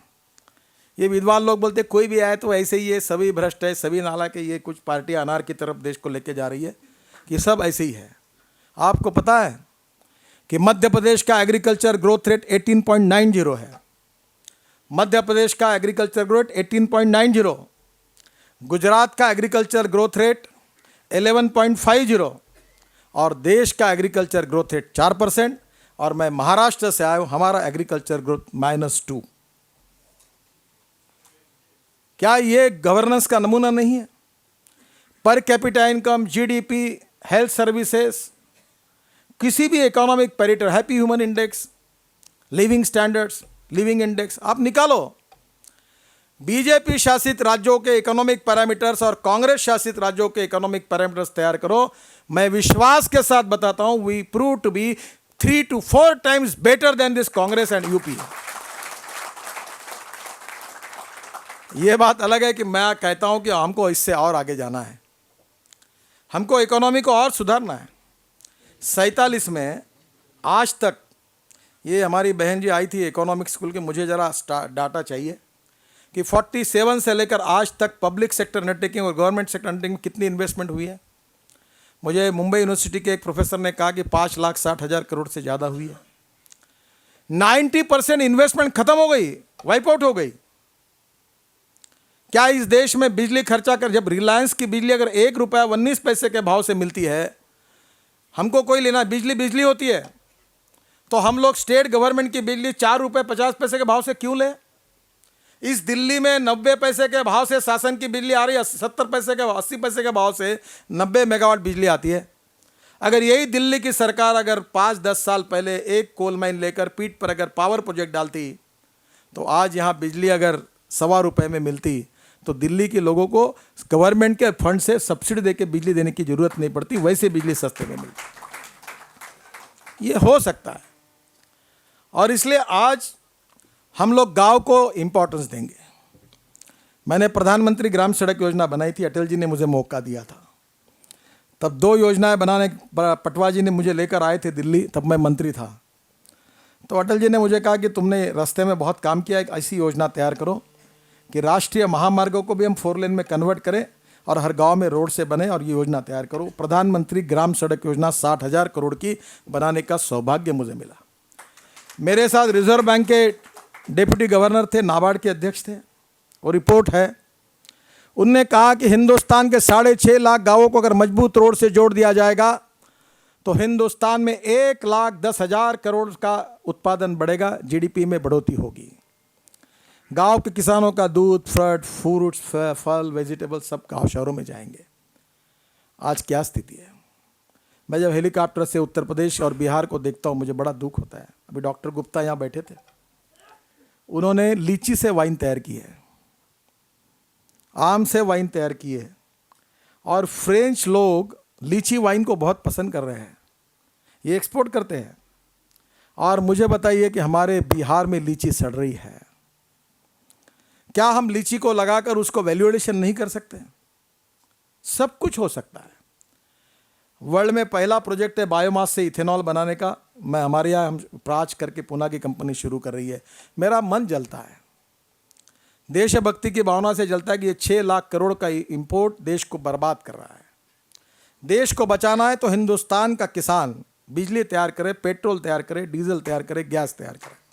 ये विद्वान लोग बोलते कोई भी आए तो ऐसे ही है, सभी भ्रष्ट है, सभी नालायक है, ये कुछ पार्टी अनार की तरफ देश को लेके जा रही है, ये सब ऐसे ही है। आपको पता है कि मध्य प्रदेश का एग्रीकल्चर ग्रोथ रेट 18.90 है। मध्य प्रदेश का एग्रीकल्चर ग्रोथ 18.90, गुजरात का एग्रीकल्चर ग्रोथ रेट 11.50, और देश का एग्रीकल्चर ग्रोथ रेट 4%। और मैं महाराष्ट्र से आया हूँ, हमारा एग्रीकल्चर ग्रोथ -2। क्या ये गवर्नेंस का नमूना नहीं है? Per capita income, GDP, health services, किसी भी economic parameter, happy human index, living standards, living index आप निकालो। बीजेपी शासित राज्यों के इकोनॉमिक पैरामीटर्स और कांग्रेस शासित राज्यों के इकोनॉमिक पैरामीटर्स तैयार करो। मैं विश्वास के साथ बताता हूं, we prove to be 3 to 4 times better than this Congress and UP। ये बात अलग है कि मैं कहता हूं कि हमको इससे और आगे जाना है, हमको इकोनॉमी को और सुधारना है। 47 में आज तक, ये हमारी बहन जी आई थी इकोनॉमिक स्कूल के, मुझे ज़रा डाटा चाहिए कि 47 से लेकर आज तक पब्लिक सेक्टर अंडरटेकिंग और गवर्नमेंट सेक्टर अंडरटेकिंग में कितनी इन्वेस्टमेंट हुई है। मुझे मुंबई यूनिवर्सिटी के एक प्रोफेसर ने कहा कि 5,60,000 करोड़ से ज़्यादा हुई है। 90% इन्वेस्टमेंट खत्म हो गई, वाइप आउट हो गई। क्या इस देश में बिजली खर्चा कर, जब रिलायंस की बिजली अगर 1 रुपया 19 पैसे के भाव से मिलती है, हमको कोई लेना, बिजली बिजली होती है, तो हम लोग स्टेट गवर्नमेंट की बिजली 4 रुपये 50 पैसे के भाव से क्यों लें? इस दिल्ली में 90 पैसे के भाव से शासन की बिजली आ रही है, 70 पैसे के 80 पैसे के भाव से 90 मेगावाट बिजली आती है। अगर यही दिल्ली की सरकार अगर 5-10 साल पहले एक कोल माइन लेकर पीठ पर अगर पावर प्रोजेक्ट डालती तो आज यहाँ बिजली अगर ₹1.25 में मिलती तो दिल्ली के लोगों को गवर्नमेंट के फंड से सब्सिडी देके बिजली देने की जरूरत नहीं पड़ती, वैसे बिजली सस्ते में मिलती। ये हो सकता है और इसलिए आज हम लोग गांव को इंपॉर्टेंस देंगे। मैंने प्रधानमंत्री ग्राम सड़क योजना बनाई थी, अटल जी ने मुझे मौका दिया था। तब 2 योजनाएं बनाने पटवा जी ने मुझे लेकर आए थे दिल्ली, तब मैं मंत्री था। तो अटल जी ने मुझे कहा कि तुमने रास्ते में बहुत काम किया, एक ऐसी योजना तैयार करो कि राष्ट्रीय महामार्गों को भी हम 4 लेन में कन्वर्ट करें और हर गांव में रोड से बने, और ये योजना तैयार करो। प्रधानमंत्री ग्राम सड़क योजना 60,000 करोड़ की बनाने का सौभाग्य मुझे मिला। मेरे साथ रिजर्व बैंक के डिप्टी गवर्नर थे, नाबार्ड के अध्यक्ष थे, और रिपोर्ट है। उनने कहा कि हिंदुस्तान के 6.5 लाख गांवों को अगर मजबूत रोड से जोड़ दिया जाएगा तो हिंदुस्तान में 1,10,000 करोड़ का उत्पादन बढ़ेगा, जीडीपी में बढ़ोतरी होगी। गांव के किसानों का दूध, फ्रूट्स, फल, वेजिटेबल सब गाँव शहरों में जाएंगे। आज क्या स्थिति है? मैं जब हेलीकॉप्टर से उत्तर प्रदेश और बिहार को देखता हूँ मुझे बड़ा दुख होता है। अभी डॉक्टर गुप्ता यहाँ बैठे थे, उन्होंने लीची से वाइन तैयार की है, आम से वाइन तैयार की है, और फ्रेंच लोग लीची वाइन को बहुत पसंद कर रहे हैं, ये एक्सपोर्ट करते हैं। और मुझे बताइए कि हमारे बिहार में लीची सड़ रही है, क्या हम लीची को लगाकर उसको वैल्यू एडिशन नहीं कर सकते? सब कुछ हो सकता है। वर्ल्ड में पहला प्रोजेक्ट है बायोमास से इथेनॉल बनाने का। मैं हमारे यहाँ हम प्राच करके पुणे की कंपनी शुरू कर रही है। मेरा मन जलता है, देशभक्ति की भावना से जलता है कि ये 6 लाख करोड़ का इंपोर्ट देश को बर्बाद कर रहा है। देश को बचाना है तो हिंदुस्तान का किसान बिजली तैयार करे, पेट्रोल तैयार करे, डीजल तैयार करे, गैस तैयार करे।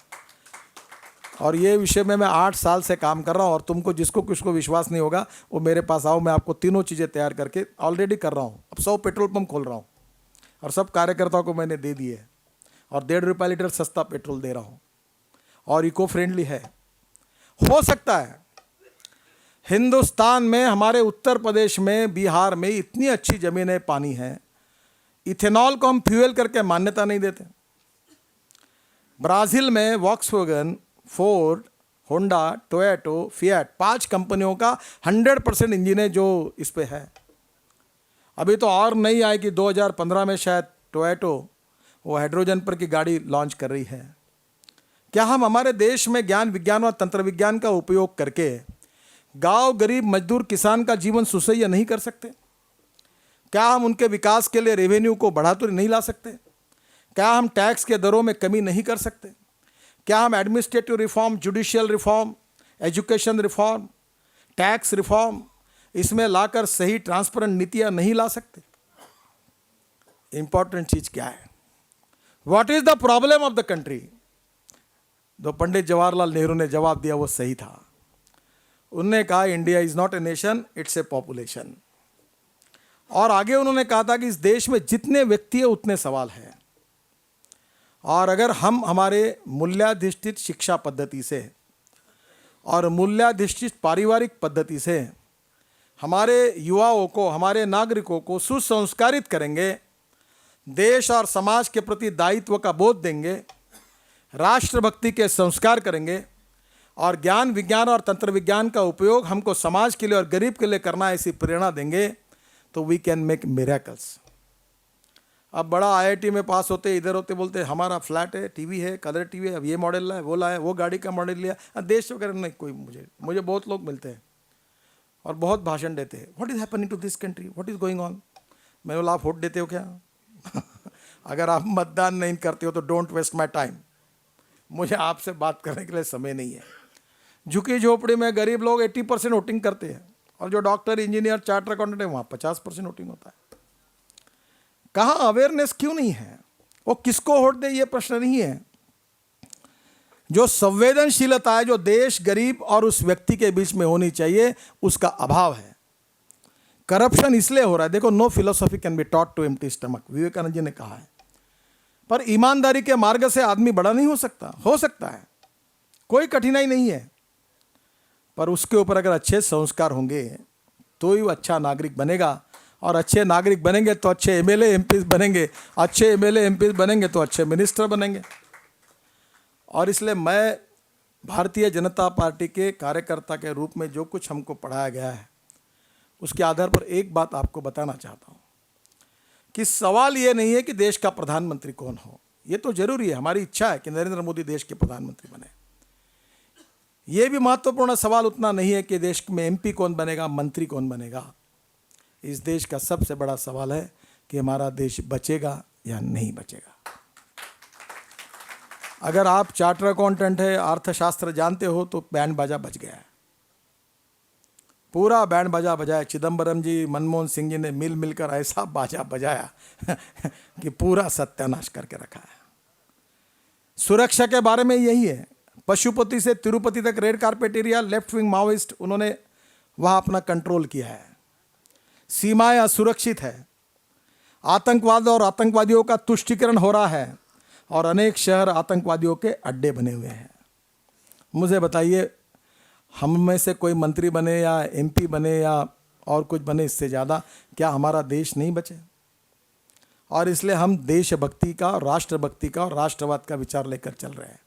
और ये विषय में मैं 8 साल से काम कर रहा हूँ। और तुमको जिसको किसको विश्वास नहीं होगा वो मेरे पास आओ, मैं आपको तीनों चीज़ें तैयार करके ऑलरेडी कर रहा हूँ। अब 100 पेट्रोल पंप खोल रहा हूँ और सब कार्यकर्ताओं को मैंने दे दिए, और ₹1.5 लीटर सस्ता पेट्रोल दे रहा हूँ, और इको फ्रेंडली है। हो सकता है हिंदुस्तान में, हमारे उत्तर प्रदेश में, बिहार में इतनी अच्छी ज़मीनें, पानी है, इथेनॉल को हम फ्यूल करके मान्यता नहीं देते। ब्राज़ील में Volkswagen, Ford, Honda, Toyota, fiat 5 कंपनियों का 100% इंजन है जो इस पे है। अभी तो और नहीं आए कि 2015 में शायद टोयोटो वो हाइड्रोजन पर की गाड़ी लॉन्च कर रही है। क्या हम हमारे देश में ज्ञान विज्ञान और तंत्र विज्ञान का उपयोग करके गांव, गरीब, मजदूर, किसान का जीवन सुसह्य नहीं कर सकते? क्या हम उनके विकास के लिए रेवेन्यू को बढ़ाते नहीं ला सकते? क्या हम टैक्स के दरों में कमी नहीं कर सकते? क्या हम administrative reform, judicial reform, education reform, tax reform इसमें लाकर सही ट्रांसपेरेंट नीतियां नहीं ला सकते? इंपॉर्टेंट चीज क्या है? What is the problem of the country? जो पंडित जवाहरलाल नेहरू ने जवाब दिया वो सही था। उन्होंने कहा India is not a nation, it's a population. और आगे उन्होंने कहा था कि इस देश में जितने व्यक्ति है उतने सवाल हैं, और अगर हम हमारे मूल्याधिष्ठित शिक्षा पद्धति से और मूल्याधिष्ठित पारिवारिक पद्धति से हमारे युवाओं को, हमारे नागरिकों को सुसंस्कारित करेंगे, देश और समाज के प्रति दायित्व का बोध देंगे, राष्ट्रभक्ति के संस्कार करेंगे, और ज्ञान विज्ञान और तंत्र विज्ञान का उपयोग हमको समाज के लिए और गरीब के लिए करना ऐसी प्रेरणा देंगे, तो वी कैन मेक मिरेकल्स। अब बड़ा आईआईटी में पास होते, इधर होते, बोलते हमारा फ्लैट है, टीवी है, कलर टीवी है, अब ये मॉडल लाए, वो लाए, वो गाड़ी का मॉडल लिया। देश वगैरह नहीं कोई, मुझे बहुत लोग मिलते हैं और बहुत भाषण देते हैं, what is happening to this country, what is going on. मैं बोला आप वोट देते हो क्या? अगर आप मतदान नहीं करते हो तो डोंट वेस्ट माई टाइम, मुझे आपसे बात करने के लिए समय नहीं है। झुकी झोपड़ी में गरीब लोग 80% वोटिंग करते हैं, और जो डॉक्टर, इंजीनियर, चार्टर अकाउंटेंट है वहाँ 50% वोटिंग होता है। कहाँ अवेयरनेस क्यों नहीं है? वो किसको वोट दे ये प्रश्न नहीं है। जो संवेदनशीलता है जो देश, गरीब और उस व्यक्ति के बीच में होनी चाहिए, उसका अभाव है। करप्शन इसलिए हो रहा है, देखो, no philosophy can be taught to empty stomach, Vivekananda ji ने कहा है। पर ईमानदारी के मार्ग से आदमी बड़ा नहीं हो सकता? हो सकता है, कोई कठिनाई नहीं है। पर उसके ऊपर अगर अच्छे संस्कार होंगे तो ही वो अच्छा नागरिक बनेगा, और अच्छे नागरिक बनेंगे तो अच्छे एमएलए एमपी बनेंगे, अच्छे एमएलए एमपी बनेंगे तो अच्छे मिनिस्टर बनेंगे। और इसलिए मैं भारतीय जनता पार्टी के कार्यकर्ता के रूप में जो कुछ हमको पढ़ाया गया है उसके आधार पर एक बात आपको बताना चाहता हूँ कि सवाल ये नहीं है कि देश का प्रधानमंत्री कौन हो, ये तो जरूरी है, हमारी इच्छा है कि नरेंद्र मोदी देश के प्रधानमंत्री बने। ये भी महत्वपूर्ण सवाल उतना नहीं है कि देश में एमपी कौन बनेगा, मंत्री कौन बनेगा। इस देश का सबसे बड़ा सवाल है कि हमारा देश बचेगा या नहीं बचेगा। अगर आप चार्टर अकाउंटेंट है, अर्थशास्त्र जानते हो, तो बैंड बाजा बज गया है, पूरा बैंड बाजा बजाया। चिदम्बरम जी, मनमोहन सिंह जी ने मिल मिलकर ऐसा बाजा बजाया कि पूरा सत्यानाश करके रखा है। सुरक्षा के बारे में यही है, पशुपति से तिरुपति तक red carpet area, left wing Maoist उन्होंने वहां अपना कंट्रोल किया है। सीमाएं असुरक्षित है, आतंकवाद और आतंकवादियों का तुष्टीकरण हो रहा है, और अनेक शहर आतंकवादियों के अड्डे बने हुए हैं। मुझे बताइए, हम में से कोई मंत्री बने या एमपी बने या और कुछ बने, इससे ज़्यादा क्या हमारा देश नहीं बचे? और इसलिए हम देशभक्ति का, राष्ट्रभक्ति का और राष्ट्रवाद का विचार लेकर चल रहे हैं।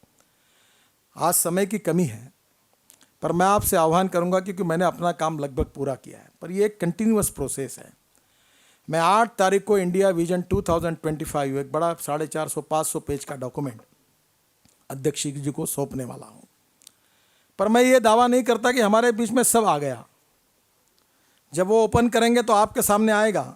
आज समय की कमी है, पर मैं आपसे आह्वान करूंगा, क्योंकि मैंने अपना काम लगभग पूरा किया है, पर ये एक कंटिन्यूअस प्रोसेस है। मैं 8 तारीख को इंडिया विजन 2025 एक बड़ा 450-500 पेज का डॉक्यूमेंट अध्यक्ष जी को सौंपने वाला हूँ। पर मैं ये दावा नहीं करता कि हमारे बीच में सब आ गया। जब वो ओपन करेंगे तो आपके सामने आएगा।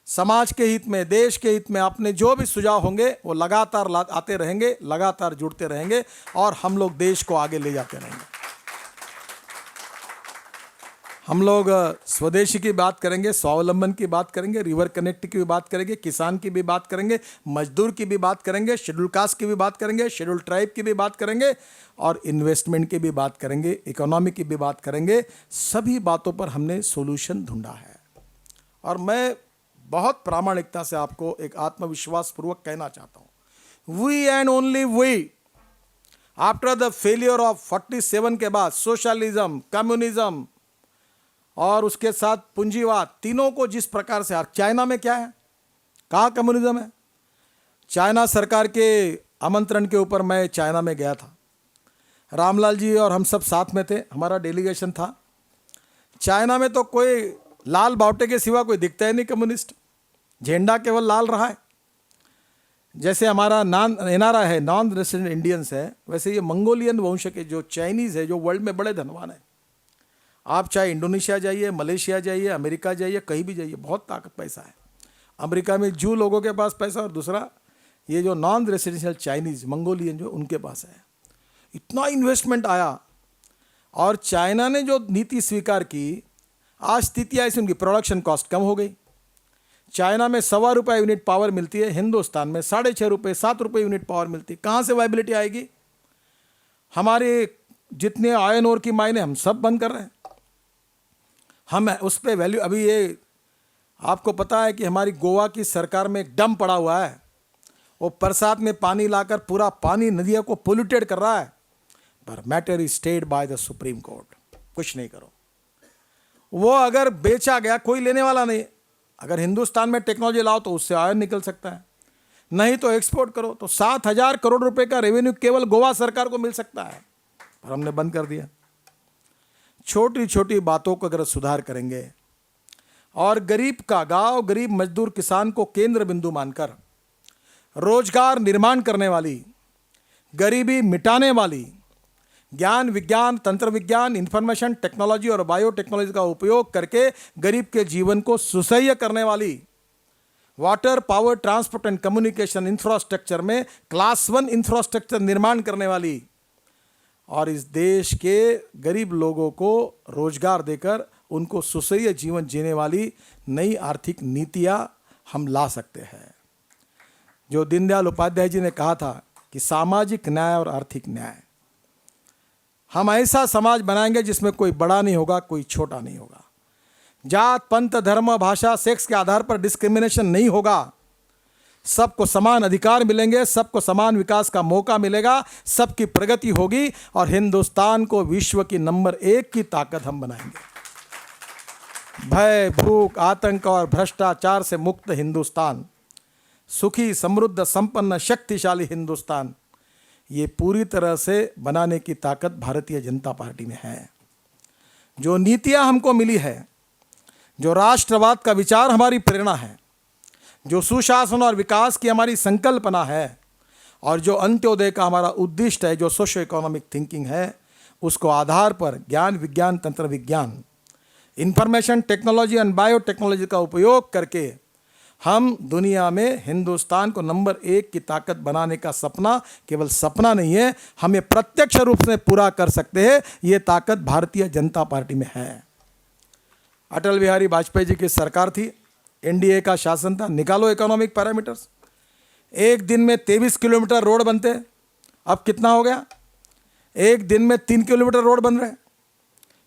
समाज के हित में, देश के हित में अपने जो भी सुझाव होंगे वो लगातार आते रहेंगे, लगातार जुड़ते रहेंगे, और हम लोग देश को आगे ले जाते रहेंगे। हम लोग स्वदेशी की बात करेंगे, स्वावलंबन की बात करेंगे, रिवर कनेक्ट की भी बात करेंगे, किसान की भी बात करेंगे, मजदूर की भी बात करेंगे, शेड्यूल कास्ट की भी बात करेंगे, शेड्यूल ट्राइब की भी बात करेंगे, और इन्वेस्टमेंट की भी बात करेंगे, इकोनॉमी की भी बात करेंगे। सभी बातों पर हमने सोल्यूशन ढूंढा है। और मैं बहुत प्रामाणिकता से आपको एक आत्मविश्वास पूर्वक कहना चाहता हूँ, we and only we, after the failure of 47 के बाद सोशलिज्म, कम्युनिज्म और उसके साथ पूंजीवाद, तीनों को जिस प्रकार से, चाइना में क्या है, कहाँ कम्युनिज्म है? चाइना सरकार के आमंत्रण के ऊपर मैं चाइना में गया था, रामलाल जी और हम सब साथ में थे, हमारा डेलीगेशन था। चाइना में तो कोई लाल बावटे के सिवा कोई दिखता ही नहीं कम्युनिस्ट, झंडा केवल लाल रहा है। जैसे हमारा एनआरआई है, नॉन रेसिडेंट इंडियंस है, वैसे ये मंगोलियन वंश के जो चाइनीज़ है, जो वर्ल्ड में बड़े धनवान है। आप चाहे इंडोनेशिया जाइए, मलेशिया जाइए, अमेरिका जाइए, कहीं भी जाइए, बहुत ताकत पैसा है। अमेरिका में जू लोगों के पास पैसा, और दूसरा ये जो नॉन रेसिडेंशियल चाइनीज़ मंगोलियन जो उनके पास है। इतना इन्वेस्टमेंट आया, और चाइना ने जो नीति स्वीकार की, आज स्थिति ऐसी, उनकी प्रोडक्शन कॉस्ट कम हो गई। चाइना में ₹1.25 यूनिट पावर मिलती है, हिंदुस्तान में ₹6.5 ₹7 यूनिट पावर मिलती है। कहाँ से वाइबिलिटी आएगी? हमारे जितने आयरन ओर की माइने हम सब बंद कर रहे हैं। हम उस पर वैल्यू, अभी ये आपको पता है कि हमारी गोवा की सरकार में एक डैम पड़ा हुआ है, वो बरसात में पानी लाकर पूरा पानी नदियों को पोल्यूटेड कर रहा है, पर matter is stayed by the Supreme Court. कुछ नहीं करो, वो अगर बेचा गया कोई लेने वाला नहीं। अगर हिंदुस्तान में टेक्नोलॉजी लाओ तो उससे आयरन निकल सकता है, नहीं तो एक्सपोर्ट करो, तो 7,000 करोड़ रुपए का रेवेन्यू केवल गोवा सरकार को मिल सकता है, पर हमने बंद कर दिया। छोटी छोटी बातों को अगर सुधार करेंगे और गरीब का, गांव गरीब मजदूर किसान को केंद्र बिंदु मानकर रोजगार निर्माण करने वाली, गरीबी मिटाने वाली, ज्ञान विज्ञान, तंत्र विज्ञान, इंफॉर्मेशन टेक्नोलॉजी और बायोटेक्नोलॉजी का उपयोग करके गरीब के जीवन को सुसह्य करने वाली, water, power, transport and communication infrastructure में क्लास 1 इंफ्रास्ट्रक्चर निर्माण करने वाली, और इस देश के गरीब लोगों को रोजगार देकर उनको सुसह्य जीवन जीने वाली नई आर्थिक नीतियां हम ला सकते हैं। जो दीनदयाल उपाध्याय जी ने कहा था कि सामाजिक न्याय और आर्थिक न्याय, हम ऐसा समाज बनाएंगे जिसमें कोई बड़ा नहीं होगा, कोई छोटा नहीं होगा, जात, पंथ, धर्म, भाषा, सेक्स के आधार पर डिस्क्रिमिनेशन नहीं होगा, सबको समान अधिकार मिलेंगे, सबको समान विकास का मौका मिलेगा, सबकी प्रगति होगी और हिंदुस्तान को विश्व की नंबर 1 की ताकत हम बनाएंगे। भय, भूख, आतंक और भ्रष्टाचार से मुक्त हिंदुस्तान, सुखी, समृद्ध, संपन्न, शक्तिशाली हिंदुस्तान, ये पूरी तरह से बनाने की ताकत भारतीय जनता पार्टी में है। जो नीतियां हमको मिली है, जो राष्ट्रवाद का विचार हमारी प्रेरणा है, जो सुशासन और विकास की हमारी संकल्पना है और जो अंत्योदय का हमारा उद्दिष्ट है, जो सोशो इकोनॉमिक थिंकिंग है, उसको आधार पर ज्ञान, विज्ञान, तंत्र विज्ञान, इंफॉर्मेशन टेक्नोलॉजी एंड बायोटेक्नोलॉजी का उपयोग करके हम दुनिया में हिंदुस्तान को नंबर 1 की ताकत बनाने का सपना केवल सपना नहीं है, हमें प्रत्यक्ष रूप से पूरा कर सकते हैं। ये ताकत भारतीय जनता पार्टी में है। अटल बिहारी वाजपेयी जी की सरकार थी, एनडीए का शासन था। निकालो इकोनॉमिक पैरामीटर्स, एक दिन में 23 किलोमीटर रोड बनते, अब कितना हो गया? एक दिन में 3 किलोमीटर रोड बन रहे हैं।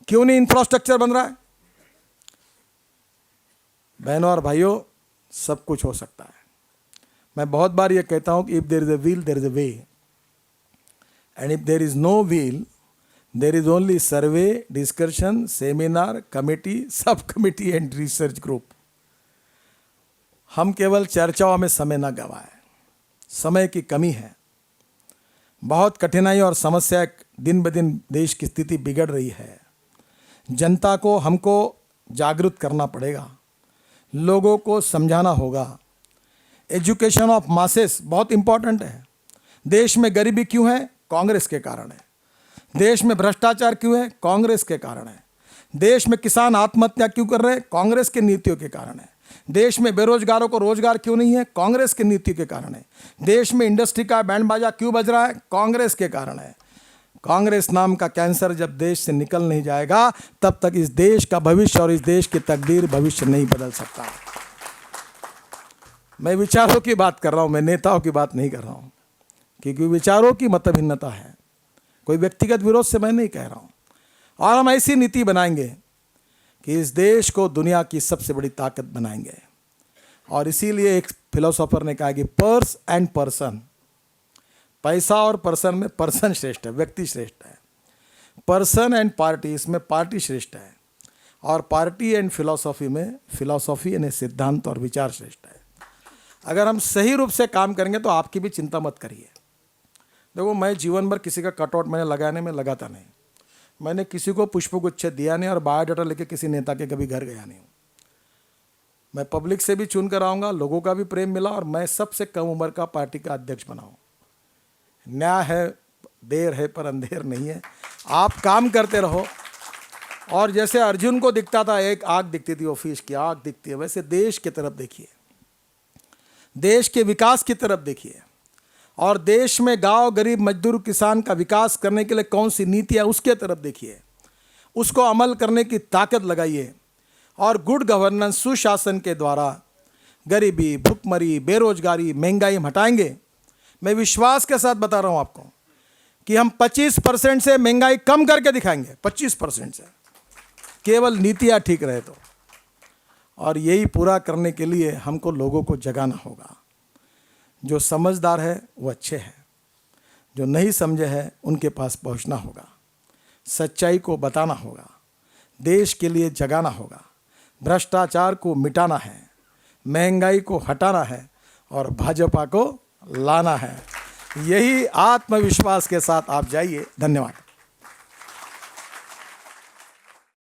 क्यों नहीं इंफ्रास्ट्रक्चर बन रहा है? बहनों और भाइयों, सब कुछ हो सकता है। मैं बहुत बार ये कहता हूँ कि if there is a will there is a way, and if there is no will there is only survey, discussion, seminar, committee, sub committee and research group. हम केवल चर्चाओं में समय न गवाएं, समय की कमी है। बहुत कठिनाई और समस्या, दिन ब दिन देश की स्थिति बिगड़ रही है। जनता को हमको जागरूक करना पड़ेगा, लोगों को समझाना होगा। एजुकेशन ऑफ मासेस बहुत इंपॉर्टेंट है। देश में गरीबी क्यों है? कांग्रेस के कारण है। देश में भ्रष्टाचार क्यों है? कांग्रेस के कारण है। देश में किसान आत्महत्या क्यों कर रहे हैं? कांग्रेस के नीतियों के कारण है। देश में बेरोजगारों को रोजगार क्यों नहीं है? कांग्रेस के नीति के कारण है। देश में इंडस्ट्री का बैंड बाजा क्यों बज रहा है? कांग्रेस के कारण है। कांग्रेस नाम का कैंसर जब देश से निकल नहीं जाएगा, तब तक इस देश का भविष्य और इस देश की तकदीर, भविष्य नहीं बदल सकता। मैं विचारों की बात कर रहा हूं, मैं नेताओं की बात नहीं कर रहा हूं, क्योंकि विचारों की मतभिन्नता है। कोई व्यक्तिगत विरोध से मैं नहीं कह रहा हूं। और हम ऐसी नीति बनाएंगे कि इस देश को दुनिया की सबसे बड़ी ताकत बनाएंगे। और इसीलिए एक फिलोसोफर ने कहा कि पर्स एंड पर्सन, पैसा और पर्सन में पर्सन श्रेष्ठ है, व्यक्ति श्रेष्ठ है। पर्सन एंड पार्टी, इसमें पार्टी श्रेष्ठ है। और पार्टी एंड फिलॉसफी में फिलॉसफी यानी सिद्धांत और विचार श्रेष्ठ है। अगर हम सही रूप से काम करेंगे तो आपकी भी चिंता मत करिए। देखो, मैं जीवन भर किसी का कटआउट मैंने लगाने में लगाता नहीं। मैंने किसी को पुष्पगुच्छ दिया नहीं और बायोडाटा लेके किसी नेता के कभी घर गया नहीं हूँ। मैं पब्लिक से भी चुन कर आऊँगा, लोगों का भी प्रेम मिला और मैं सबसे कम उम्र का पार्टी का अध्यक्ष बना हूँ। न्याय है, देर है पर अंधेर नहीं है। आप काम करते रहो। और जैसे अर्जुन को दिखता था, एक आग दिखती थी, ऑफिस की आग दिखती है, वैसे देश की तरफ देखिए, देश के विकास की तरफ देखिए। और देश में गांव, गरीब, मजदूर, किसान का विकास करने के लिए कौन सी नीति है, उसके तरफ देखिए। उसको अमल करने की ताकत लगाइए। और गुड गवर्नेंस, सुशासन के द्वारा गरीबी, भुखमरी, बेरोजगारी, महंगाई हम हटाएंगे। मैं विश्वास के साथ बता रहा हूं आपको कि हम 25% से महंगाई कम करके दिखाएंगे, 25% से, केवल नीतियां ठीक रहे तो। और यही पूरा करने के लिए हमको लोगों को जगाना होगा। जो समझदार है वो अच्छे हैं, जो नहीं समझे हैं उनके पास पहुंचना होगा, सच्चाई को बताना होगा, देश के लिए जगाना होगा, भ्रष्टाचार को मिटाना है, महंगाई को हटाना है और भाजपा को लाना है। यही आत्मविश्वास के साथ आप जाइए। धन्यवाद।